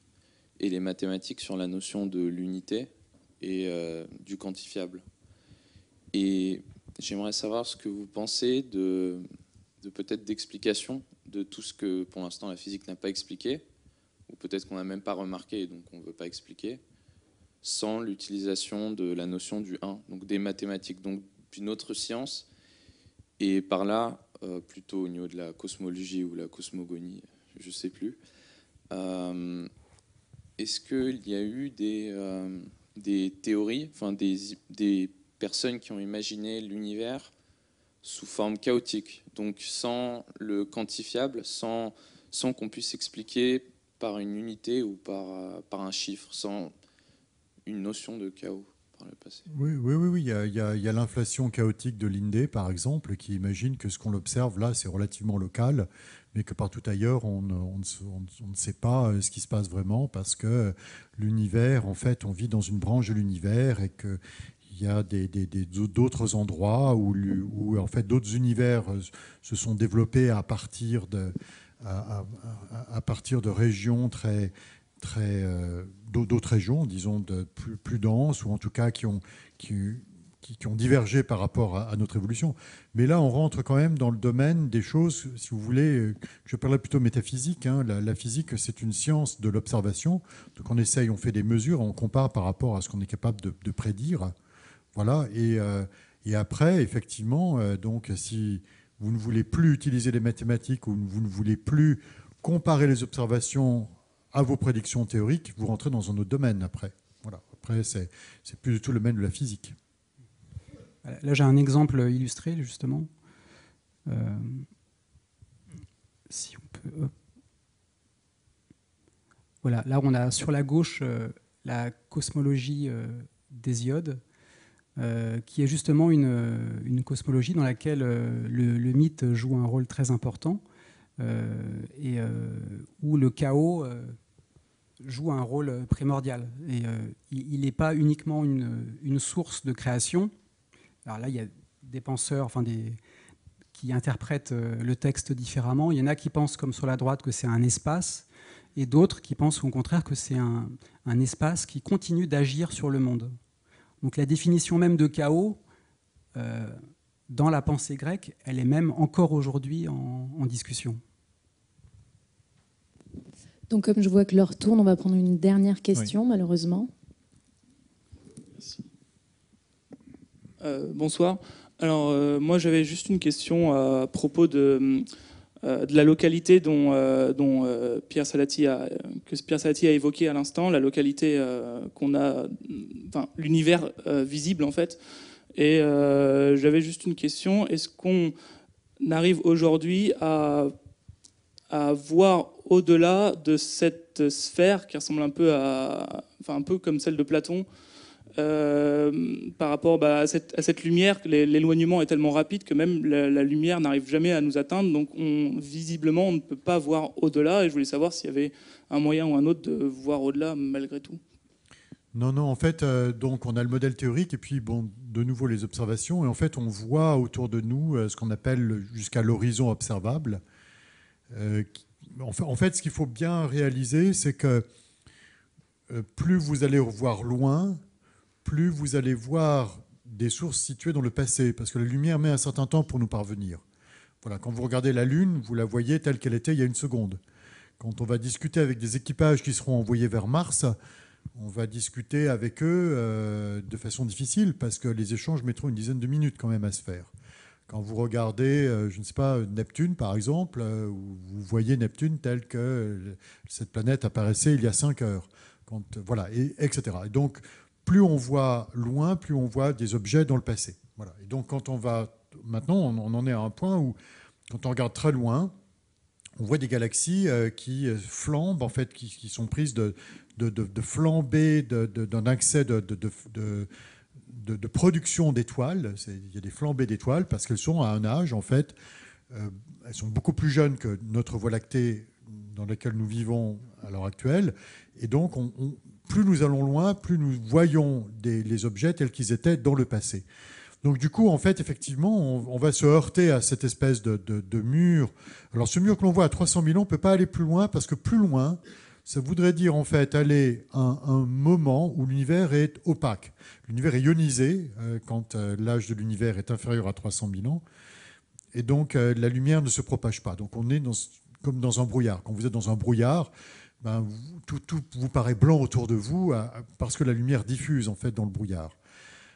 et les mathématiques sur la notion de l'unité et du quantifiable. Et j'aimerais savoir ce que vous pensez de peut-être d'explication de tout ce que pour l'instant la physique n'a pas expliqué, ou peut-être qu'on n'a même pas remarqué et donc on ne veut pas expliquer, sans l'utilisation de la notion du 1, donc des mathématiques, donc d'une autre science, et par là, plutôt au niveau de la cosmologie ou la cosmogonie, je ne sais plus, est-ce qu'il y a eu des théories, enfin des personnes qui ont imaginé l'univers sous forme chaotique, donc sans le quantifiable, sans qu'on puisse expliquer par une unité ou par un chiffre, sans une notion de chaos par le passé? Oui. Il y a l'inflation chaotique de Linde, par exemple, qui imagine que ce qu'on observe là, c'est relativement local, mais que partout ailleurs, on ne sait pas ce qui se passe vraiment, parce que l'univers, en fait, on vit dans une branche de l'univers et qu'il y a d'autres endroits où en fait, d'autres univers se sont développés à partir de régions d'autres régions, disons, plus denses, ou en tout cas qui ont divergé par rapport à notre évolution. Mais là, on rentre quand même dans le domaine des choses, si vous voulez, je parlerai plutôt métaphysique. La physique, c'est une science de l'observation. Donc on fait des mesures, on compare par rapport à ce qu'on est capable de prédire. Voilà. Et après, effectivement, donc si vous ne voulez plus utiliser les mathématiques, ou vous ne voulez plus comparer les observations à vos prédictions théoriques, vous rentrez dans un autre domaine après. Voilà. Après, c'est plus du tout le domaine de la physique. Là, j'ai un exemple illustré, justement. Si on peut... Voilà, là, on a sur la gauche la cosmologie d'Hésiode, qui est justement une cosmologie dans laquelle le mythe joue un rôle très important, et où le chaos joue un rôle primordial. Et il n'est pas uniquement une source de création. Alors là, il y a des penseurs, qui interprètent le texte différemment. Il y en a qui pensent, comme sur la droite, que c'est un espace, et d'autres qui pensent au contraire que c'est un espace qui continue d'agir sur le monde. Donc la définition même de chaos, dans la pensée grecque, elle est même encore aujourd'hui en discussion. Donc comme je vois que l'heure tourne, on va prendre une dernière question, malheureusement. Merci. Bonsoir. Alors moi j'avais juste une question à propos de la localité dont Pierre Salati a évoqué à l'instant, la localité qu'on a, enfin l'univers visible en fait. Et j'avais juste une question, est-ce qu'on arrive aujourd'hui à à voir au-delà de cette sphère qui ressemble un peu comme celle de Platon, par rapport à cette lumière. L'éloignement est tellement rapide que même la lumière n'arrive jamais à nous atteindre, donc visiblement on ne peut pas voir au-delà, et je voulais savoir s'il y avait un moyen ou un autre de voir au-delà malgré tout. Non, en fait, donc on a le modèle théorique et puis de nouveau les observations, et en fait on voit autour de nous ce qu'on appelle jusqu'à l'horizon observable. En fait, ce qu'il faut bien réaliser, c'est que plus vous allez voir loin, plus vous allez voir des sources situées dans le passé, parce que la lumière met un certain temps pour nous parvenir. Voilà, quand vous regardez la Lune, vous la voyez telle qu'elle était il y a une seconde. Quand on va discuter avec des équipages qui seront envoyés vers Mars, on va discuter avec eux de façon difficile, parce que les échanges mettront une dizaine de minutes quand même à se faire. Quand vous regardez, je ne sais pas, Neptune par exemple, vous voyez Neptune telle que cette planète apparaissait il y a 5 heures. Voilà, etc. Et donc, plus on voit loin, plus on voit des objets dans le passé. Voilà. Et donc, quand on va... Maintenant, on en est à un point où, quand on regarde très loin, on voit des galaxies qui flambent, en fait, qui sont prises de flambées, d'un accès de production d'étoiles. Il y a des flambées d'étoiles parce qu'elles sont à un âge, en fait, elles sont beaucoup plus jeunes que notre Voie lactée dans laquelle nous vivons à l'heure actuelle. Et donc, plus nous allons loin, plus nous voyons les objets tels qu'ils étaient dans le passé. Donc du coup, en fait, effectivement, on va se heurter à cette espèce de mur. Alors ce mur que l'on voit à 300 000 ans, on ne peut pas aller plus loin, parce que plus loin, ça voudrait dire en fait aller à un moment où l'univers est opaque. L'univers est ionisé quand l'âge de l'univers est inférieur à 300 000 ans. Et donc la lumière ne se propage pas. Donc on est comme dans un brouillard. Quand vous êtes dans un brouillard, tout vous paraît blanc autour de vous parce que la lumière diffuse en fait dans le brouillard.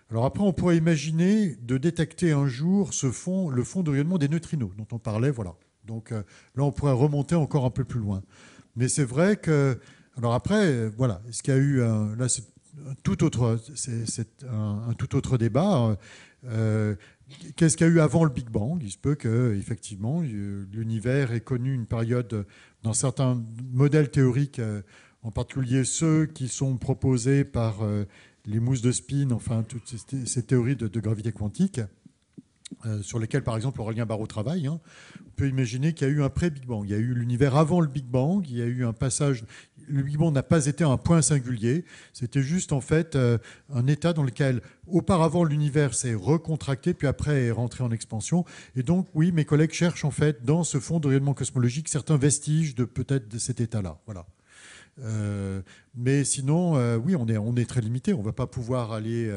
Alors après, on pourrait imaginer de détecter un jour le fond de rayonnement des neutrinos dont on parlait. Voilà. Donc là, on pourrait remonter encore un peu plus loin. Mais c'est vrai que... Alors après, voilà, est-ce qu'il y a eu... là, c'est un tout autre débat. Qu'est-ce qu'il y a eu avant le Big Bang ? Il se peut qu'effectivement, l'univers ait connu une période, dans certains modèles théoriques, en particulier ceux qui sont proposés par les mousses de spin, enfin toutes ces théories de gravité quantique, sur lesquelles, par exemple, Aurélien Barraud travaille. On peut imaginer qu'il y a eu un pré-Big Bang. Il y a eu l'univers avant le Big Bang. Il y a eu un passage... Le Big Bang n'a pas été un point singulier. C'était juste, en fait, un état dans lequel, auparavant, l'univers s'est recontracté, puis après est rentré en expansion. Et donc, oui, mes collègues cherchent, en fait, dans ce fond de rayonnement cosmologique, certains vestiges peut-être de cet état-là. Voilà. Mais sinon, oui, on est très limité. On ne va pas pouvoir aller...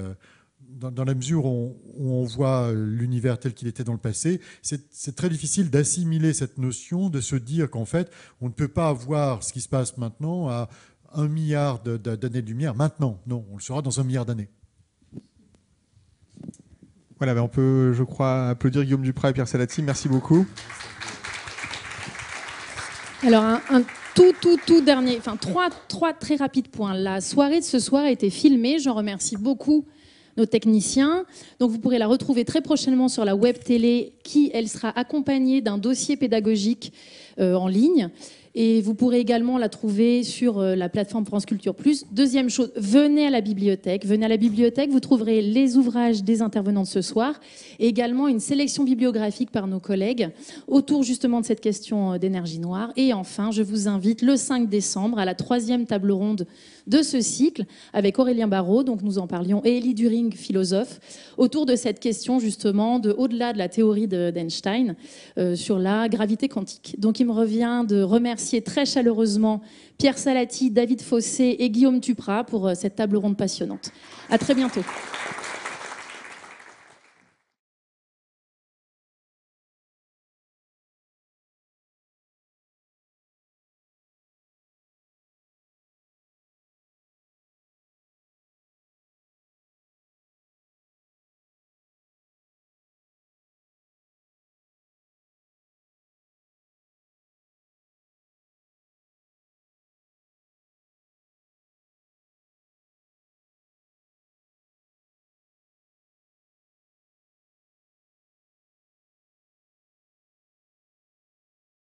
Dans la mesure où on voit l'univers tel qu'il était dans le passé, c'est très difficile d'assimiler cette notion, de se dire qu'en fait, on ne peut pas voir ce qui se passe maintenant à 1 milliard d'années-lumière maintenant. Non, on le saura dans 1 milliard d'années. Voilà, on peut, je crois, applaudir Guillaume Duprat et Pierre Salati. Merci beaucoup. Alors, un tout dernier, enfin trois très rapides points. La soirée de ce soir a été filmée. J'en remercie beaucoup nos techniciens. Donc vous pourrez la retrouver très prochainement sur la web télé, elle sera accompagnée d'un dossier pédagogique en ligne. Et vous pourrez également la trouver sur la plateforme France Culture Plus. Deuxième chose, venez à la bibliothèque. Venez à la bibliothèque, vous trouverez les ouvrages des intervenants de ce soir et également une sélection bibliographique par nos collègues autour justement de cette question d'énergie noire. Et enfin, je vous invite le 5 décembre à la 3e table ronde de ce cycle avec Aurélien Barraud, donc nous en parlions, et Élie Düring, philosophe, autour de cette question justement de au-delà de la théorie d'Einstein sur la gravité quantique. Donc il me revient de remercier très chaleureusement Pierre Salati, David Fossé et Guillaume Duprat pour cette table ronde passionnante. À très bientôt.